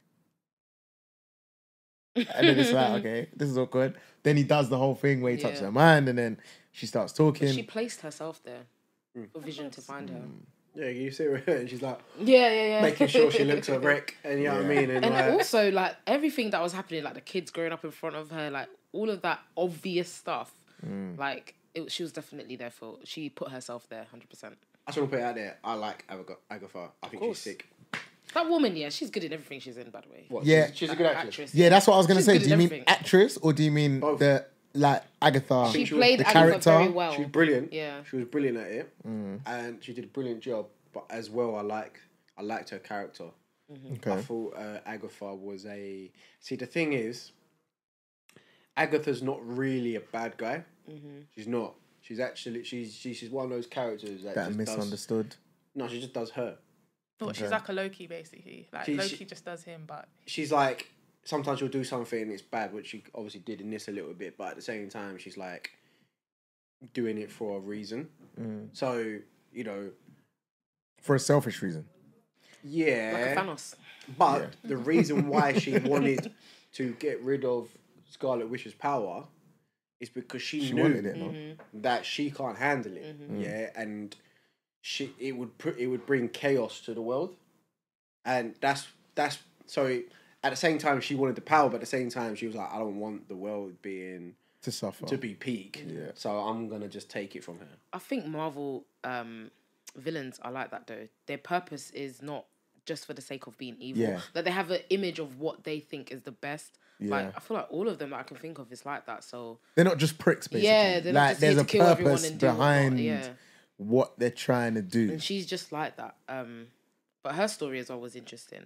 and then it's like, okay, this is awkward. Then he does the whole thing where he touches Yeah. her mind, and then she starts talking. But she placed herself there for Vision to find her. Yeah, you see her and she's like Yeah. making sure she looks a wreck, and you know what I mean. And And like, also, like, everything that was happening, like the kids growing up in front of her, like all of that obvious stuff, like she was definitely there for. She put herself there, 100%. I just want to put it out there. I like Agatha. I think she's course. sick. That woman, yeah, she's good in everything she's in. By the way, What? Yeah. She's a good actress. Yeah, that's what I was gonna She's say. good Do you at mean everything. actress or do you mean Both. the like Agatha? she she played the Agatha character. very well. She was brilliant. Yeah. She was brilliant at it, and she did a brilliant job. But as well, I liked her character. I Okay. thought Agatha was a. See, the thing is, Agatha's not really a bad guy. She's not. She's actually she's one of those characters that That just misunderstood. No, she just does her. Well, she's like a Loki, basically. Like Loki just does him, but She's like, sometimes she'll do something and it's bad, which she obviously did in this a little bit, but at the same time, she's like doing it for a reason. So, you know, For a selfish reason. yeah. Like a Thanos. But the reason why she wanted to get rid of Scarlet Witch's power is because she knew wanted it, no? that she can't handle it. Yeah, and it would bring chaos to the world, and that's so. At the same time, she wanted the power, but at the same time, she was like, I don't want the world being To suffer. to be peak. Yeah. So I'm gonna just take it from her. I think Marvel villains are like that though. Their purpose is not just for the sake of being evil. Yeah. Like they have an image of what they think is the best. Yeah. Like I feel like all of them that I can think of is like that. So They're not just pricks, basically. yeah, they're not like just here there's to a kill everyone purpose and do whatnot, behind yeah. what they're trying to do. And she's just like that. But her story is always interesting.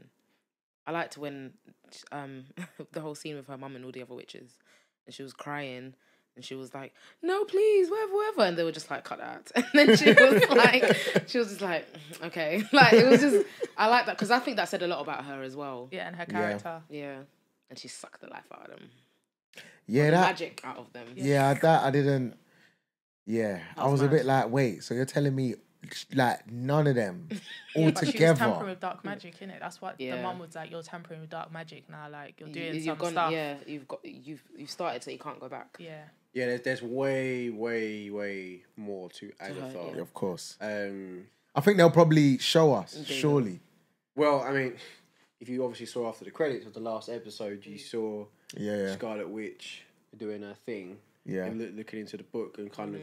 I liked when the whole scene with her mum and all the other witches, and she was crying, and she was like, "No, please, whatever," and they were just like, "Cut that." And then she was just like, "Okay," like it was just. I like that because I think that said a lot about her as well. yeah, and her character. Yeah, and she sucked the life out of them. Yeah, The that. magic out of them. Yeah, that I didn't. Yeah, I was a mad. bit like, wait, so you're telling me, like, none of them all Yeah, but she was together? tampering with dark magic, innit? That's what the Yeah. mum was like. You're tampering with dark magic now. Like you're doing You've some gone, stuff. yeah. You've started, so you can't go back. Yeah. Yeah, there's way more to Agatha. yeah. Of course. Um, I think they'll probably show us, They will. surely. well, I mean, if you obviously saw after the credits of the last episode, you saw Yeah. Scarlet Witch doing her thing. Yeah. And looking into the book and kind of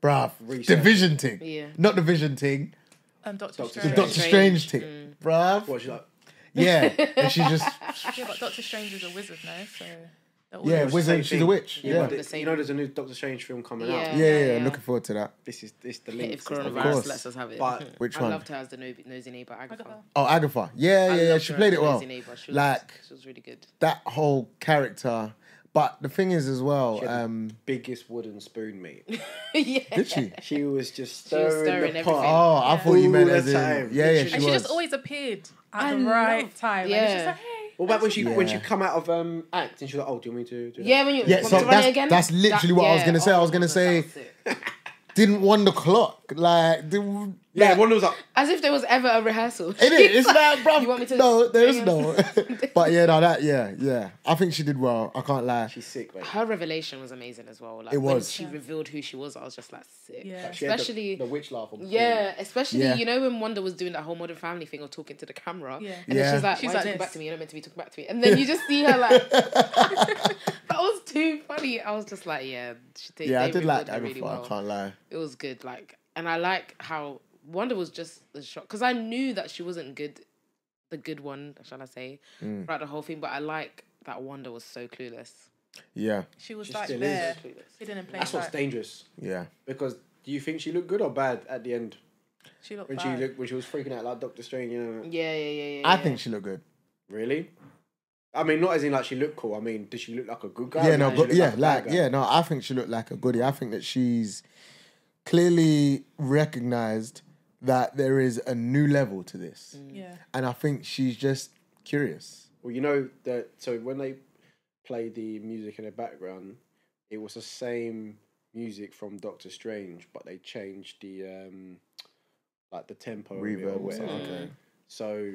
Bruv, the Research. Vision thing. Yeah. Not the Vision thing, Doctor the Strange. Doctor Strange thing. Bruv. what she's like. Yeah. And she just, Yeah, but Doctor Strange is a wizard now, so. they're all yeah, It's the same wizard, she's a thing. witch. Yeah, Yeah. but The you same- know, there's a new Doctor Strange film coming out. Yeah, looking forward to that. This is the link. If course. coronavirus lets us have it. But Which I one? loved her as the nosy neighbor, Agatha. Agatha. Oh, Agatha. Yeah, I yeah, loved she her played as it the well. nosy neighbor. She was really good. That whole character. But the thing is as well, She had the biggest wooden spoon, mate. Yeah. did she? She was just She was stirring, stirring the everything. pot. Oh, I thought you All meant the as in, time. yeah, she And she was. just always appeared at I the right love- time. yeah. And it's just like, hey. What about when she Yeah. come out of act and she's like, oh, do you want me to do that? Yeah, when you Yeah, want so me to run it again? that's literally what I was gonna say. I was my gonna God, say- that was sick. Didn't won the clock. Like, Yeah, Wanda was like, As if there was ever a rehearsal. It's like, bro. You want me to No, there is bring no. But yeah, no, yeah. I think she did well. I can't lie. she's sick, mate. Her revelation was amazing as well. Like It when was. she revealed who she was, I was just like sick. Yeah. She had Especially the witch laugh on. especially Yeah. you know when Wanda was doing that whole Modern Family thing of talking to the camera. Yeah. And Yeah. then she's like, She's why like are you talking this. back to me? You're not meant to be talking back to me. And then you just see her like that was too funny. I was just like, yeah, Yeah, I they did like revealed her that really before. well. I can't lie. It was good. Like, and I like how Wanda was just the shock because I knew that she wasn't good, the good one, shall I say, throughout the whole thing. But I like that Wanda was so clueless. Yeah, She was She like still there. Clueless. Hidden in plain That's what's sight. dangerous. yeah. Because do you think she looked good or bad at the end She looked when bad. when she was freaking out like Doctor Strange? You know? Yeah. I think she looked good. Really? I mean, not as in like she looked cool. I mean, did she look like a good guy? Yeah, or no, did she good. look Yeah, a bad guy? no. I think she looked like a goodie. I think that she's clearly recognized that there is a new level to this, Yeah. and I think she's just curious. Well, you know that. So when they played the music in the background, it was the same music from Doctor Strange, but they changed the like the tempo of it or Reverb or whatever. something. Okay. So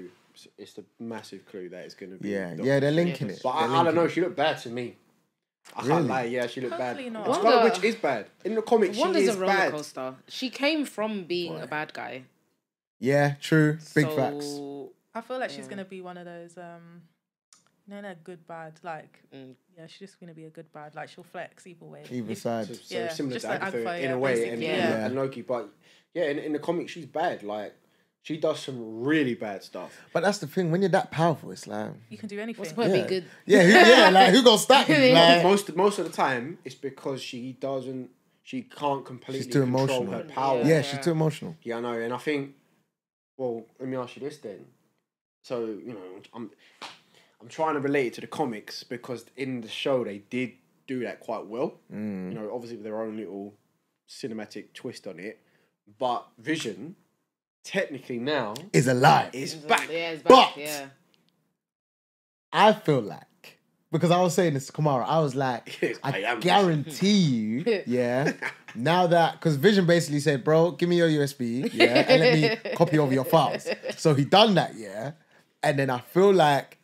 it's the massive clue that it's going to be. Yeah, Doctor yeah. They're Strange. linking it. But They're I don't know. linking She looked bad to me. I Really? can't lie. Yeah, she looked Hopefully bad. not. Scarlet Wanda- Witch is bad in the comics. Wanda's She a is roller bad. coaster. She came from being a bad guy. it. Yeah, true. Big so, facts. I feel like she's Yeah. gonna be one of those no good bad like Mm. yeah, she's just gonna be a good bad, like she'll flex either way. Either If- side. So Yeah, similar just to like Agatha Agatha, in yeah, a way, basically, yeah. and Loki. But yeah, in the comics, she's bad. Like she does some really bad stuff. But that's the thing. When you're that powerful, it's like, You can do anything. What's the point of yeah, being good? yeah, like who gonna stop me? Like, Most of the time, it's because she can't completely She's too control emotional. her power. yeah, she's too emotional. Yeah, I know, and I think. Well, let me ask you this then. So you know, I'm trying to relate it to the comics because in the show they did do that quite well. You know, obviously with their own little cinematic twist on it, but Vision, technically now, Is alive. is back. Yeah, it's But- back. Yeah. I feel like, because I was saying this to Kamara, I was like, I I am guarantee you, yeah, now that, because Vision basically said, bro, give me your USB, yeah, and let me copy over your files. So he done that, yeah, and then I feel like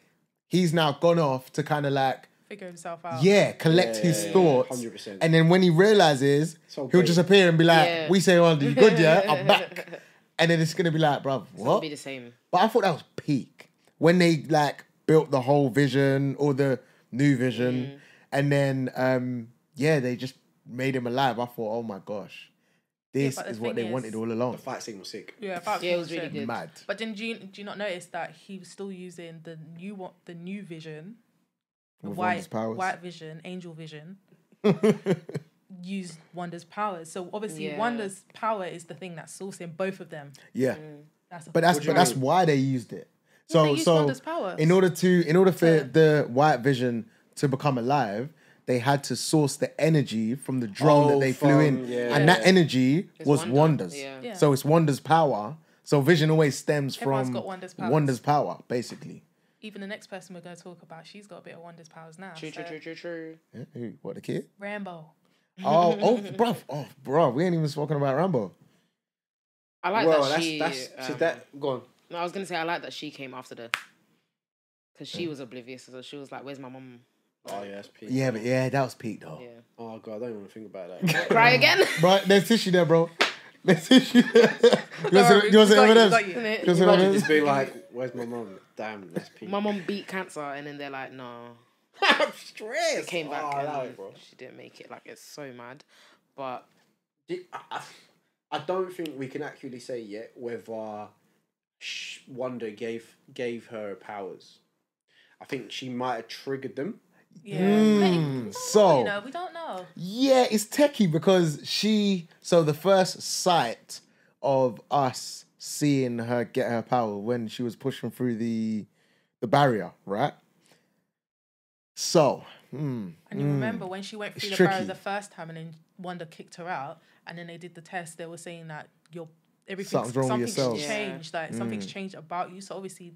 he's now gone off to kind of like, Figure himself out. yeah, collect his thoughts. 100%. And then when he realizes, So he'll bait. just appear and be like, Yeah. we say, oh, you good, yeah, I'm back. And then it's going to be like, bro, It'll what? be the same. But I thought that was peak when they like built the whole Vision or the new Vision, and then they just made him alive. I thought, oh my gosh, this but the is what thing they is- wanted all along. The fight scene was sick. Yeah, about Yeah, it was really 100%. good. Mad. But then do you not notice that he was still using the new Vision, the With white Wanda's powers. white Vision, Angel Vision, used Wanda's powers. So obviously Yeah. Wanda's power is the thing that's sourcing both of them. Yeah, That's but that's What do you but that's mean? why they used it. they So used so Wanda's powers. in order for the white Vision to become alive, they had to source the energy from the drone that they flew in, and that energy was Wanda, Wanda's. yeah. Yeah. So it's Wanda's power. So Vision always stems Everyone's from got Wanda's powers. Wanda's power, basically. Even the next person we're going to talk about, she's got a bit of Wanda's powers now. True. Yeah, who? What, the kid? Rambo. Bro, we ain't even spoken about Rambo. I like well, that she. that's so that go on. No, I was gonna say I like that she came after the. Because she was oblivious, so she was like, "Where's my mum?" Oh yeah, that's peak. Yeah, but yeah, that was peak though. Yeah. Oh god, I don't even want to think about that. Cry again. Bro, there's tissue there, bro. There's tissue there. You want We some got you, evidence? we got you. You want some Imagine evidence? just being like, "Where's my mum?" Damn, that's peak. My mum beat cancer, and then they're like, "No." I'm stressed. It came back Oh, I love and it, bro. she didn't make it. Like, it's so mad. But I don't think we can accurately say yet whether Wanda gave her powers. I think she might have triggered them. Yeah. So You know, we don't know. yeah, it's techie because so the first sight of us seeing her get her power when she was pushing through the barrier, right? So, And you remember when she went through It's the barrier tricky. the first time and then Wanda kicked her out and then they did the test, they were saying that Something's wrong with yourself. changed, like something's changed about you. So obviously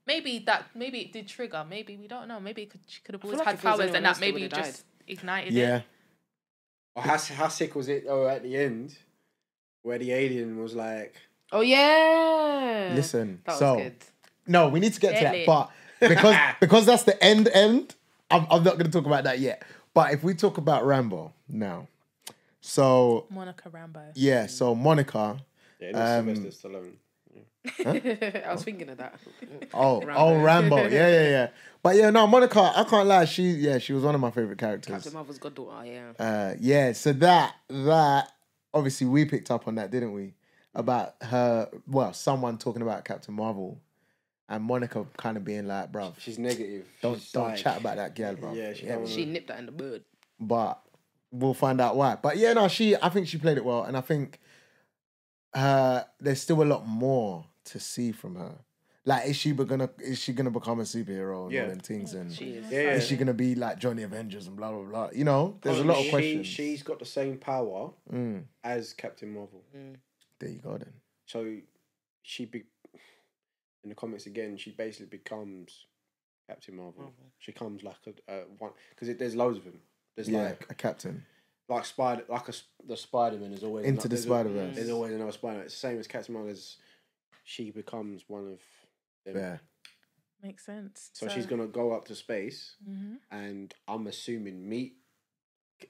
maybe it did trigger. Maybe we don't know. Maybe she could have always like had if it was powers anyone and else, that they maybe would've just ignited yeah. it. How sick was it though at the end where the alien was like, Oh yeah. Listen, that was so good. no, we need to get to that, Really? but because that's the end, I'm not going to talk about that yet. But if we talk about Rambo now, so Monica Rambo. yeah, so Monica. yeah, not Sylvester Stallone. I was thinking of that. Rambo. Yeah. But yeah, no, Monica, I can't lie. She was one of my favorite characters. Captain Marvel's goddaughter. Yeah. Yeah. So that obviously we picked up on that, didn't we? About her. Well, someone talking about Captain Marvel, and Monica kind of being like, "Bruv, She's negative. don't like, chat about that girl, bro." Yeah, she don't She nipped that in the bud. But we'll find out why. But yeah, no, I think she played it well, and I think there's still a lot more to see from her. Like, is she gonna become a superhero and all them things? And She is. Yeah, is she gonna be like Johnny Avengers and blah blah blah? You know, there's a lot of questions. She's got the same power as Captain Marvel. There you go then. So in the comics again, she basically becomes Captain Marvel. She comes like a one because there's loads of them. There's like a captain. Like the Spider-Man is always Into the Spider-Verse. There's always another Spider-Man. It's the same as Captain Marvel. She becomes one of them. Yeah. Makes sense. So she's gonna go up to space, and I'm assuming meet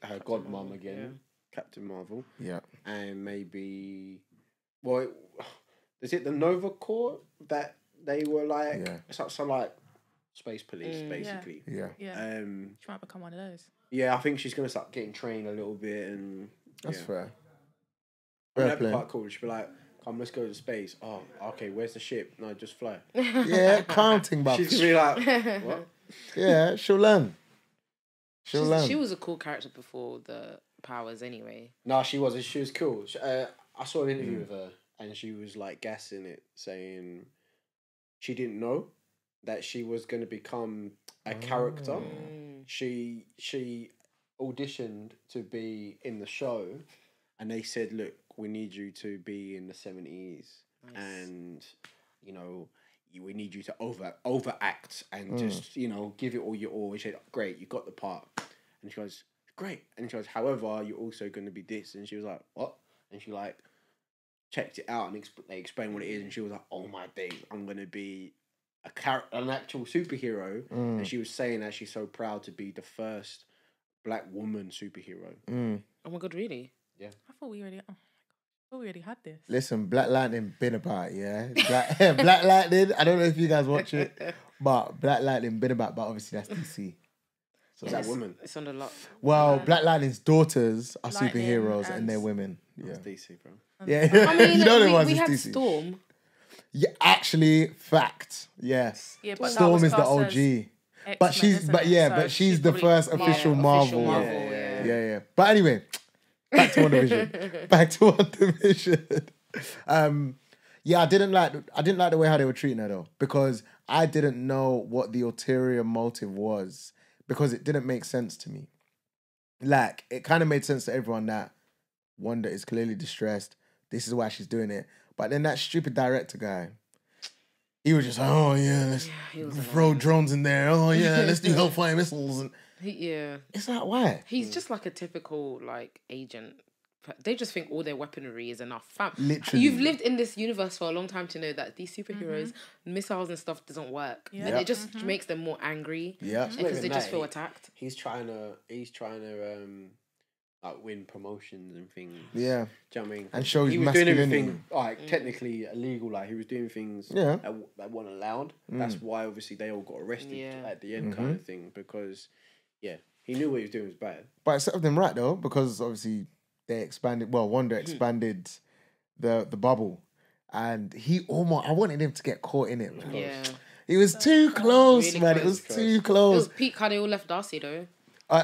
her godmom again, Captain Marvel. Yeah. And maybe, well, is it the Nova Corps that they were like? Yeah. So like space police, basically. Yeah. Yeah. She might become one of those. Yeah, I think she's gonna start getting trained a little bit, and That's fair. that'd be quite cool. She'd be like, "Come, let's go to space." Oh, okay. Where's the ship? No, just fly. Yeah, counting, but She's gonna be like, "What?" yeah, she'll learn. She'll learn. She was a cool character before the powers, anyway. No, she was. She was cool. I saw an interview with her, and she was like gassing it, saying she didn't know that she was going to become a character. She auditioned to be in the show, and they said, "Look, we need you to be in the 70s, and you know, we need you to overact and just give it all your all." She said, "Great, you got the part," and she goes, "Great," and she goes, "However, you're also going to be this," and she was like, "What?" And she like checked it out, and they explained what it is, and she was like, "Oh my days, I'm going to be an actual superhero," and she was saying that she's so proud to be the first black woman superhero. Oh my god, really? Yeah. I thought we already. Oh my god. I thought we already had this. Listen, Black Lightning been about, yeah. Black Lightning. I don't know if you guys watch it, but Black Lightning been about. But obviously that's DC. So Is that woman? It's on the lot. well, Black Lightning's daughters are Lightning superheroes and- and they're women. Yeah, That's DC, bro. yeah. I mean, you know them ones we is had DC. Storm. Yeah, actually, fact. Yes. Yeah, but that Storm was is the classed OG. as But X-Men, she's isn't but it? yeah, So but she's the probably first official Marvel. yeah. Yeah. But anyway, back to WandaVision. Yeah, I didn't like the way how they were treating her though, because I didn't know what the ulterior motive was, because it didn't make sense to me. Like, it kind of made sense to everyone that Wanda is clearly distressed. This is why she's doing it. But then that stupid director guy, he was just like, "Oh yeah, let's throw drones in there. Oh yeah, let's do Hellfire missiles." And it's like, why? He's just like a typical like agent. They just think all their weaponry is enough. Fam, Literally. you've lived in this universe for a long time to know that these superheroes, missiles and stuff doesn't work, and it just makes them more angry. Yeah. because they just feel attacked. He's trying to like win promotions and things. Yeah. Do you know what I mean? And show his he was doing masculinity. everything like technically illegal. Like he was doing things that weren't allowed. That's why obviously they all got arrested at the end, kind of thing. Because he knew what he was doing was bad. But it set them right though, because obviously they expanded. Well, Wanda expanded the bubble, and I wanted him to get caught in it. Man. Yeah, It was too close, really man. close. It was too it was close. peak how they all left Darcy though.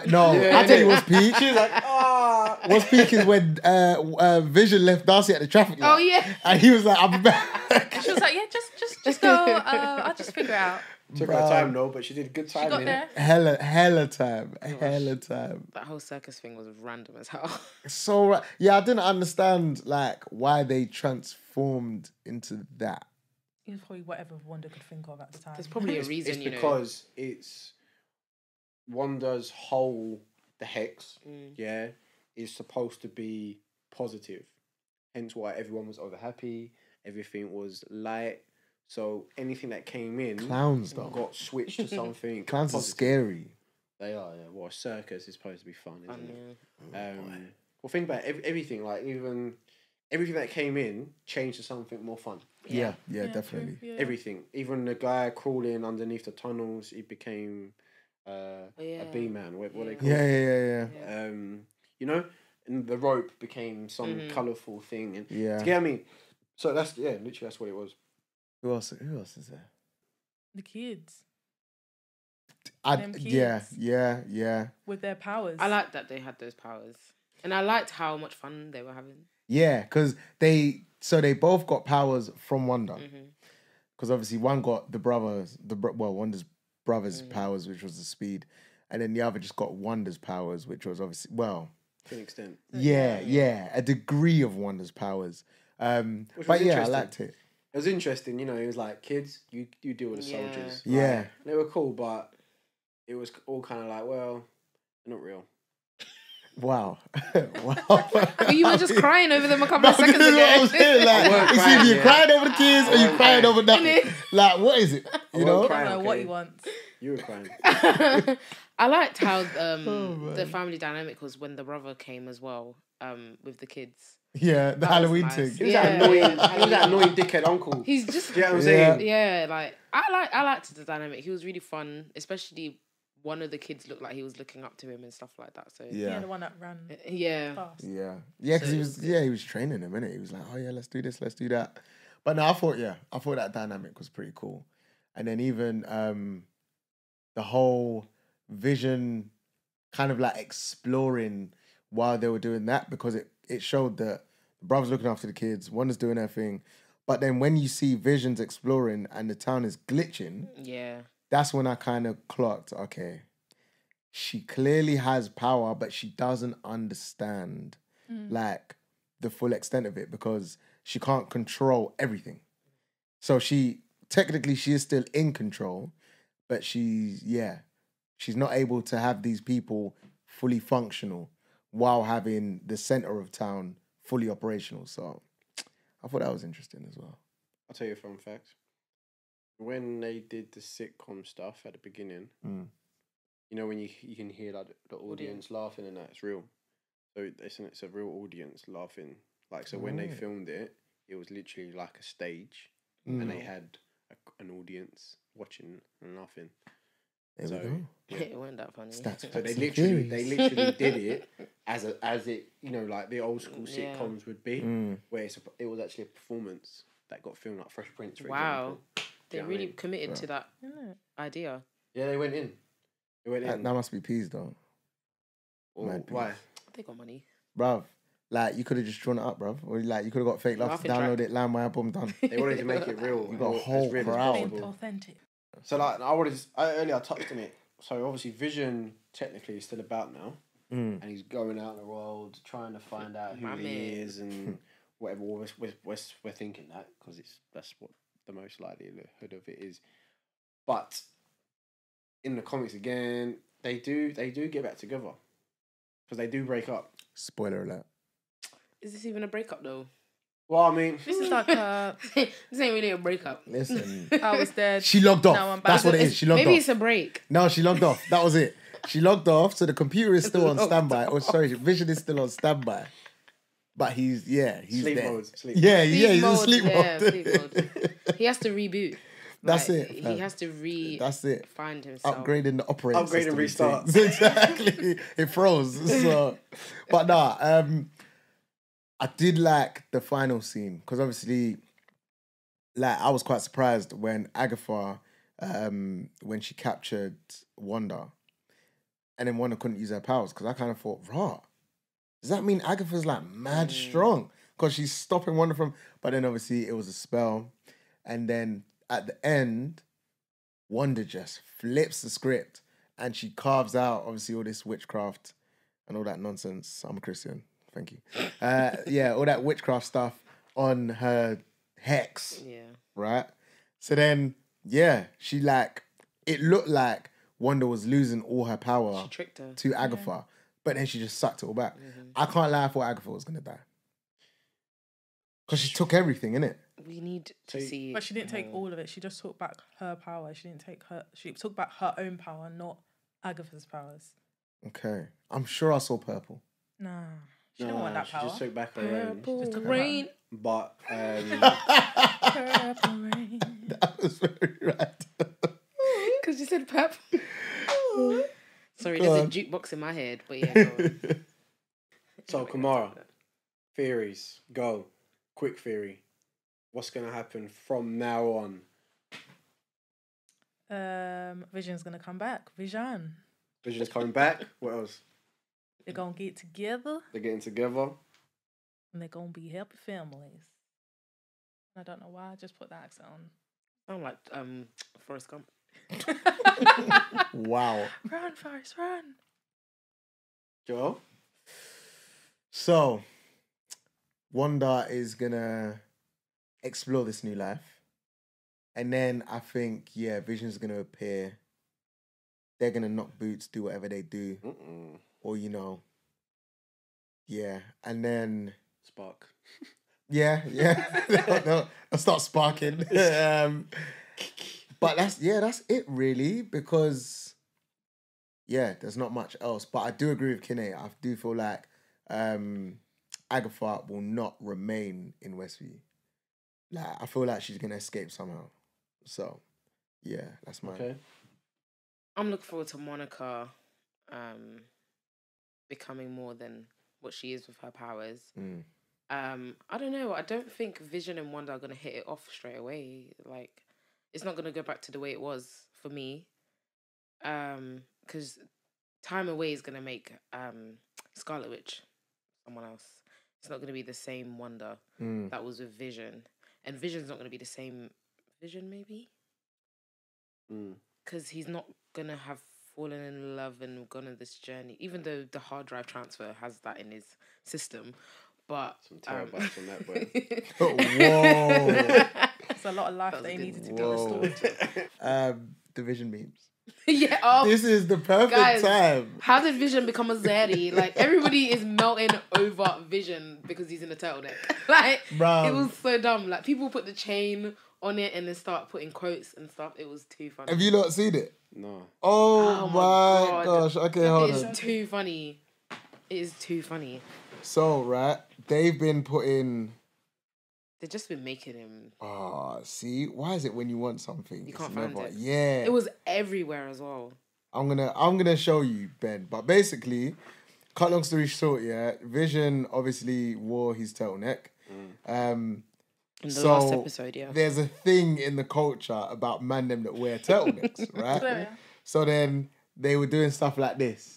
No, I tell you what's peak. She was like, "Ah." What's peak is when Vision left Darcy at the traffic light. Oh yeah, And he was like, "I'm back." She was like, "Yeah, just go. I'll just figure it out." Took her time though, but she did good She time. got innit? there. Hella time. that whole circus thing was random as hell. So yeah, I didn't understand like why they transformed into that. It was probably whatever Wanda could think of at the time. There's probably a reason, It's you know. because it's Wanda's whole the hex, is supposed to be positive. hence why everyone was over happy. Everything was light. So anything that came in Clowns though. got switched to something. Clowns are positive. scary. They are, yeah. Well, a circus is supposed to be fun, isn't it? Yeah. Well, think about everything. Like even everything that came in changed to something more fun. Yeah, definitely. True, yeah. Everything, even the guy crawling underneath the tunnels, he became a bee man. What they call it? Yeah. You know, and the rope became some colourful thing. And Yeah. do you get me? So literally that's what it was. Who else is there? The kids Them Yeah, kids. yeah. with their powers. I like that they had those powers, and I liked how much fun they were having. Yeah, because they both got powers from Wanda. Mm-hmm. Because obviously one got Wanda's brother's powers, which was the speed, and then the other just got Wanda's powers, which was obviously To an extent. yeah, a degree of Wanda's powers. But was yeah, I interesting. liked it. It was interesting, it was like, kids, you deal with the Yeah. soldiers. Yeah. Like, they were cool, but it was all kind of like, well, they're not real. Wow. Wow. But you were just crying over them a couple of seconds This is what I'm ago. saying. Like, I weren't it's crying, either you're yeah. crying over the kids or you're weren't crying crying. over nothing. Like, what is it? You weren't know? crying. I don't know what Okay. he wants. You were crying. I liked how Oh, the family dynamic was when the brother came as well, with the kids. Yeah, the That was Halloween nice. thing. He was Yeah. that annoying. He was that annoying dickhead uncle. He's just Do you know what I'm Yeah. saying? yeah, like I liked the dynamic. He was really fun, especially one of the kids looked like he was looking up to him and stuff like that. So Yeah, Yeah. the one that ran yeah. fast. Yeah, because he was training him, innit? He was like, oh yeah, let's do this, let's do that. But no, I thought that dynamic was pretty cool. And then even the whole Vision kind of like exploring while they were doing that, because it showed that the brother's looking after the kids, one is doing their thing. But then when you see Vision's exploring and the town is glitching, Yeah. that's when I kind of clocked, okay, she clearly has power, but she doesn't understand like the full extent of it, because she can't control everything. So she is still in control, but she's not able to have these people fully functional while having the center of town fully operational. So I thought that was interesting as well. I'll tell you a fun fact. When they did the sitcom stuff at the beginning, when you can hear like the audience laughing and that, it's real. So it's a real audience laughing. Like, so when they filmed it, it was literally like a stage, and they had an audience watching and laughing. There So, we go. yeah. It wasn't that funny. Stats, So they facts, and literally theories. did it as it like the old school Yeah. sitcoms would be, where it was actually a performance that got filmed, like Fresh Prince, for Wow. example. They you know what I really mean? committed to that idea. Yeah, they went in. That must be peas though. mad Why? They got money. Bruv, like you could have just drawn it up, bruv. Or like you could have got fake love to Laughing download track. it, land my album done. They wanted to make it real. You got a as whole real as crowd. possible. Authentic. So like earlier I touched on it. So obviously Vision technically is still about now, and he's going out in the world trying to find out who My he man. is and whatever. We're thinking that because that's what the most likelihood of it is. But in the comics again, they do get back together because they do break up. Spoiler alert. Is this even a breakup though? Well, I mean, This is like This ain't really a breakup. Listen. I was dead. She logged off. Now I'm back. That's what it is. She logged Maybe off. it's a break. No, she logged off. That was it. She logged off, so the computer is still on standby. Oh, sorry, Vision is still on standby. But he's sleep there. mode. Sleep. Yeah, he's in mode, sleep yeah, mode. sleep mode. He has to reboot. That's Like, it, He fam. has to That's it. find himself. Upgrading the operating Upgrade and system. restart. Exactly. It froze. So, but nah, I did like the final scene because obviously, like, I was quite surprised when Agatha, when she captured Wanda, and then Wanda couldn't use her powers because I kind of thought, rah, does that mean Agatha's like mad strong because she's stopping Wanda from? But then obviously it was a spell, and then at the end, Wanda just flips the script and she carves out obviously all this witchcraft and all that nonsense. I'm a Christian. Thank you. Yeah, all that witchcraft stuff on her hex, Yeah. right? So then, yeah, she like, it looked like Wanda was losing all her power She tricked her. to Agatha, but then she just sucked it all back. I can't lie, I thought Agatha was going to die. Because she took everything, innit? We need to see. But she didn't take all of it. She just took back her power. She took back her own power, not Agatha's powers. Okay. I'm sure I saw purple. Nah. She don't want that she power. just took back her own. Purple rain. But Purple rain. That was very right. Because you said purple. Sorry, there's a jukebox in my head, but yeah, go on. So Kamara, theories, go. Quick theory. What's gonna happen from now on? Vision's gonna come back. Vision's coming back. What else? They're gonna get together. They're getting together. And they're gonna be happy families. I don't know why I just put that accent on. I'm like Forrest Gump. Wow. Run, Forrest, run. Joe? So, Wanda is gonna explore this new life. And then I think, Vision's gonna appear. They're gonna knock boots, do whatever they do. Or, and then... Spark. Yeah. no, I'll start sparking. But that's it really, because there's not much else. But I do agree with Kinney. I do feel like Agatha will not remain in Westview. Like, I feel like she's gonna escape somehow. So, that's mine. Okay. I'm looking forward to Monica becoming more than what she is with her powers. I don't know. I don't think Vision and Wanda are going to hit it off straight away. Like, it's not going to go back to the way it was for me. Because time away is going to make Scarlet Witch someone else. It's not going to be the same Wanda that was with Vision. And Vision's not going to be the same Vision, maybe? Because he's not going to have fallen in love and gone on this journey, even though the hard drive transfer has that in his system. But some terabytes on that, boy. Whoa. It's a lot of life that he needed to get restored. The Vision memes. Yeah. Oh, This is the perfect guys, time. How did Vision become a Zeri? Like, everybody is melting over Vision because he's in a turtleneck. Like, Bruh. it was so dumb. Like, people put the chain on it and then start putting quotes and stuff. It was too funny. Have you not seen it? No. Oh, my God. gosh. Okay, hold on. It is too funny. It is too funny. So, right, they've been putting... They've just been making him... see? Why is it when you want something? You can't find it. Yeah. It was everywhere as well. I'm gonna show you, Ben. But basically, cut long story short, Vision obviously wore his turtleneck. In the last episode, yeah. There's a thing in the culture about man them that wear turtlenecks, right? Yeah. So then they were doing stuff like this.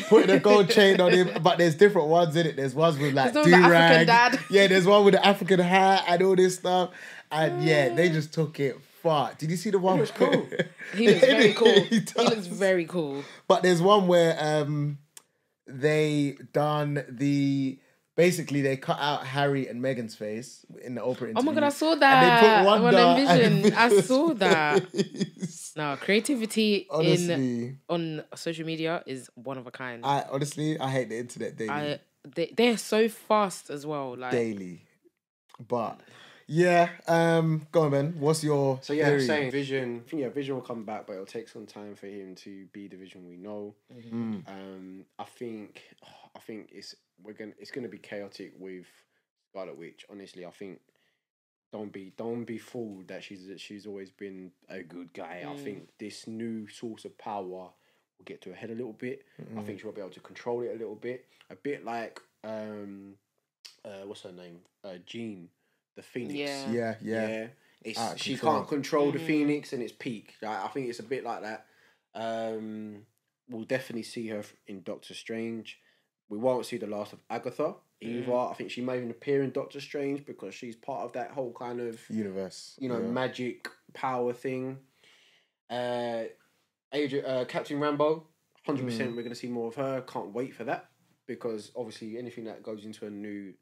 Putting a gold chain on him, but there's different ones in it. There's ones with like There's one with the African do-rag. dad. Yeah, there's one with the African hat and all this stuff. And they just took it far. Did you see the one? It was cool. He looks very cool. He He does. looks very cool. But there's one where they done the... Basically, they cut out Harry and Meghan's face in the Oprah interview. Oh my God, I saw And that. they put Wanda on and Vision. I Vision's saw that. face. No, creativity Honestly, on social media is one of a kind. I hate the internet daily. They're so fast as well. Like, Daily. But, go on, Ben. What's your So theory? saying Vision. I think Vision will come back, but it'll take some time for him to be the Vision we know. I think it's gonna be chaotic with Scarlet Witch. Honestly, I think don't be fooled that she's always been a good guy. I think this new source of power will get to her head a little bit. I think she'll be able to control it a little bit. A bit like what's her name? Jean, the Phoenix. Yeah. She can't control the Phoenix and its peak. I think it's a bit like that. We'll definitely see her in Doctor Strange. We won't see the last of Agatha either. I think she may even appear in Doctor Strange because she's part of that whole kind of universe, magic power thing. Captain Rambeau, 100%. We're going to see more of her. Can't wait for that because obviously anything that goes into a new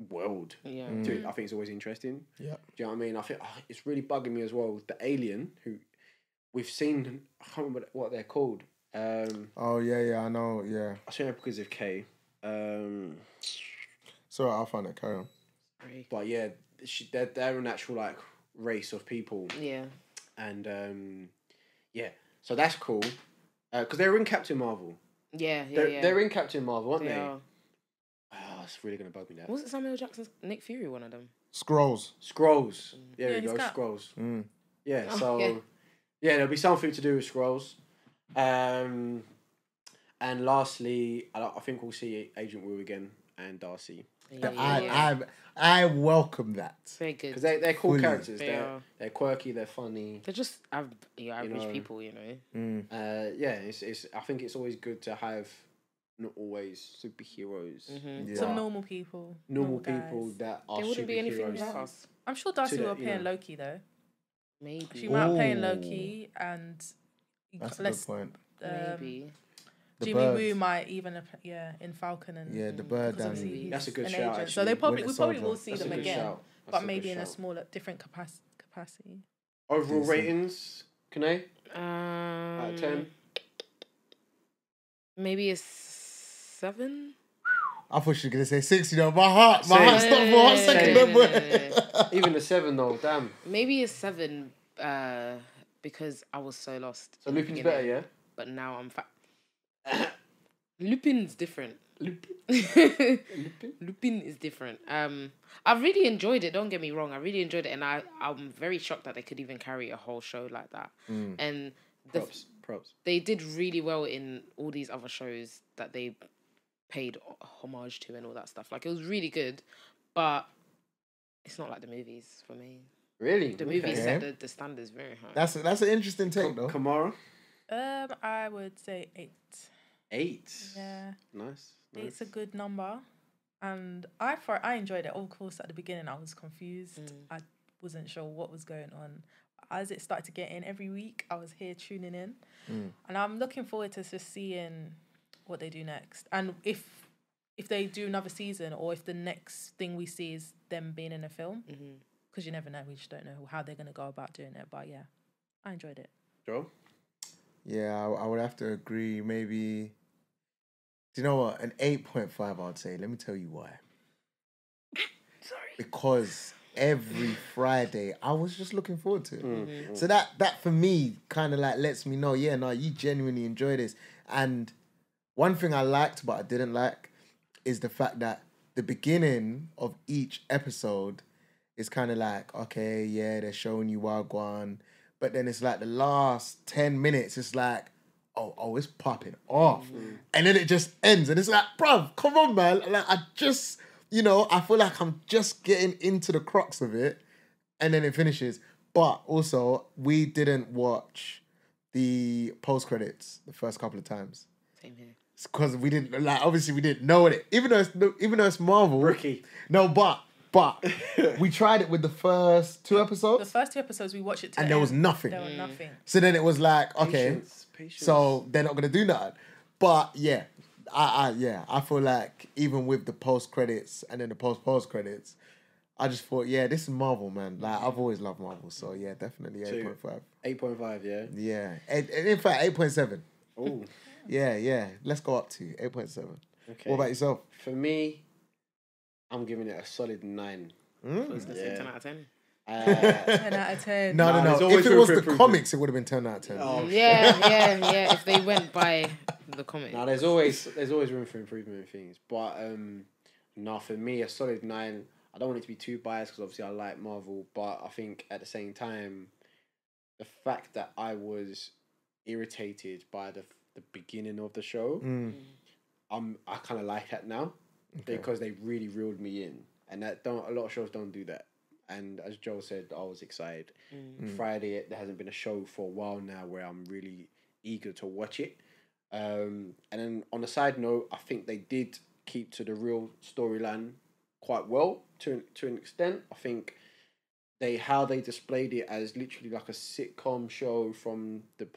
world, I think it's always interesting. Yeah, do you know what I mean? I think it's really bugging me as well. The alien who we've seen, I can't remember what they're called. I know. Yeah, I think because of K. Sorry, I'll find it. Carry on. Agree. But yeah, they're a natural like race of people, Yeah. and yeah, so that's cool. Because they were in Captain Marvel. Yeah. They're in Captain Marvel, aren't They they? are. Oh, it's really gonna bug me now. Was it Samuel Jackson's Nick Fury one of them? Scrolls. Scrolls. There Yeah, we he's go. got- Scrolls. Mm. Yeah. Oh, So yeah. yeah, there'll be something to do with Scrolls. And lastly, I think we'll see Agent Will again and Darcy. I welcome that. Very good. Because they're cool Fully. characters. They They're are. they're quirky. They're funny. They're just average know. people, you know. Yeah, it's. I think it's always good to have not always superheroes. Yeah. Some normal people. Normal guys. people that are There wouldn't be anything superheroes. without us. I'm sure Darcy To the- will appear in you know. Loki though. Maybe. She might appear in Ooh. Loki, and That's a good point. Maybe. The Jimmy bird. Woo might even in Falcon and Yeah, the bird because obviously and he's That's a good an shout, agent. So actually. we probably Soldier. will see That's a them good again, shout. That's but a maybe good in a shout. smaller, different capacity. Overall Decent. ratings, Kane? Out of 10? Maybe a 7. I thought she was gonna say 6. You know, my heart stopped for 1 second. Same. Then, Even a 7 though, damn. Maybe a 7. Because I was so lost. So in the Lupin's beginning, better, yeah? But now I'm Lupin's different. Lupin? Lupin is different. I've really enjoyed it. Don't get me wrong. I really enjoyed it, and I'm very shocked that they could even carry a whole show like that. And Props. they did really well in all these other shows that they paid homage to and all that stuff. Like, it was really good, but it's not like the movies for me. Really? The movies Okay. set the standards very high. that's an interesting take though. Kamara? I would say 8. 8. Yeah, Nice. eight's a good number, and I enjoyed it. Of course, at the beginning I was confused. I wasn't sure what was going on. As it started to get in every week, I was here tuning in, and I'm looking forward to just seeing what they do next, and if they do another season, or if the next thing we see is them being in a film. Because you never know. We just don't know how they're going to go about doing it. But yeah, I enjoyed it. Joe? Yeah, I would have to agree. Maybe. Do you know what? An 8.5, I'd say. Let me tell you why. Sorry. Because every Friday, I was just looking forward to it. So that for me kind of like lets me know, yeah, no, you genuinely enjoy this. And one thing I liked but I didn't like is the fact that the beginning of each episode is kind of like, okay, yeah, they're showing you Wagwan, but then it's like the last 10 minutes, it's like, oh, it's popping off. And then it just ends. And it's like, bruv, come on, man. Like, I just, I feel like I'm just getting into the crux of it. And then it finishes. But also, we didn't watch the post-credits the first couple of times. Same here. It's because we didn't, obviously we didn't know it. Even though it's Marvel. Rookie. No, but we tried it with the first 2 episodes. The first 2 episodes we watched it to And there was nothing. There was nothing. So then it was like, okay, Patience. so they're not gonna do nothing. But yeah, I feel like even with the post credits and then the post credits, I just thought, yeah, this is Marvel, man. Like, I've always loved Marvel, so yeah, definitely 8.5. 8.5, yeah? Yeah, and in fact 8.7. Oh, Yeah. Let's go up to 8.7. okay. What about yourself? For me, I'm giving it a solid 9. I was going to say 10 out of 10. 10 out of 10. No. there's always If it room was for the improvement. comics, it would have been 10 out of 10. Oh, Yeah. If they went by the comic. No, there's always room for improvement in things. But no, for me, a solid 9. I don't want it to be too biased because obviously I like Marvel, but I think at the same time, the fact that I was irritated by the beginning of the show, I kind of like that now because they really reeled me in, and a lot of shows don't do that. And as Joe said, I was excited. Friday, there hasn't been a show for a while now where I'm really eager to watch it. And then on a side note, I think they did keep to the real storyline quite well to an extent. I think how they displayed it as literally like a sitcom show from the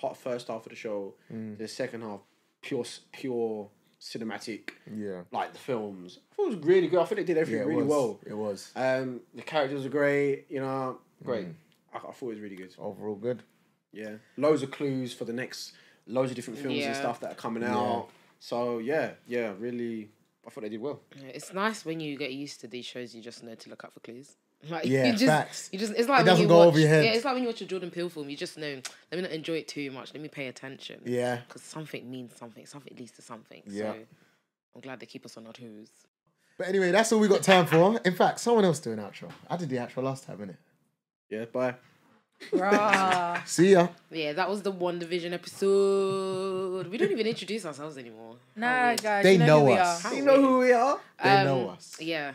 hot first half of the show to the second half, pure cinematic, like the films. I thought it was really good. I think they did everything really well. It was. The characters are great, great. I thought it was really good. Overall good. Yeah. Loads of clues for the next, loads of different films and stuff that are coming out. So, yeah, really, I thought they did well. Yeah, it's nice when you get used to these shows. You just know to look up for clues. Like, Yeah, facts. You just. It's like It when doesn't you go watch, over your head. Yeah, it's like when you watch a Jordan Peele film. You just know. Let me not enjoy it too much. Let me pay attention. Yeah. Because something means something. Something leads to something. Yeah. So I'm glad they keep us on our toes. But anyway, that's all we got time for. In fact, someone else do an outro. I did the outro last time, innit? Yeah, bye. Rah. See ya. Yeah, that was the WandaVision episode. We don't even introduce ourselves anymore. Nah, guys, They you know, know who we us. are. You know who we are? They know us. Yeah.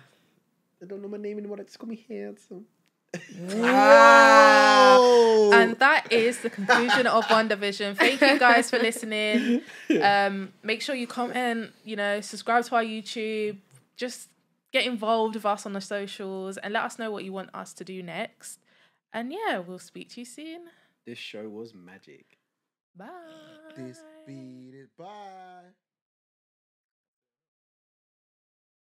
They don't know my name anymore. They just call me handsome. Whoa. And that is the conclusion of WandaVision. Thank you guys for listening. Make sure you comment, subscribe to our YouTube. Just get involved with us on the socials and let us know what you want us to do next. And yeah, we'll speak to you soon. This show was magic. Bye. This beat it. Bye.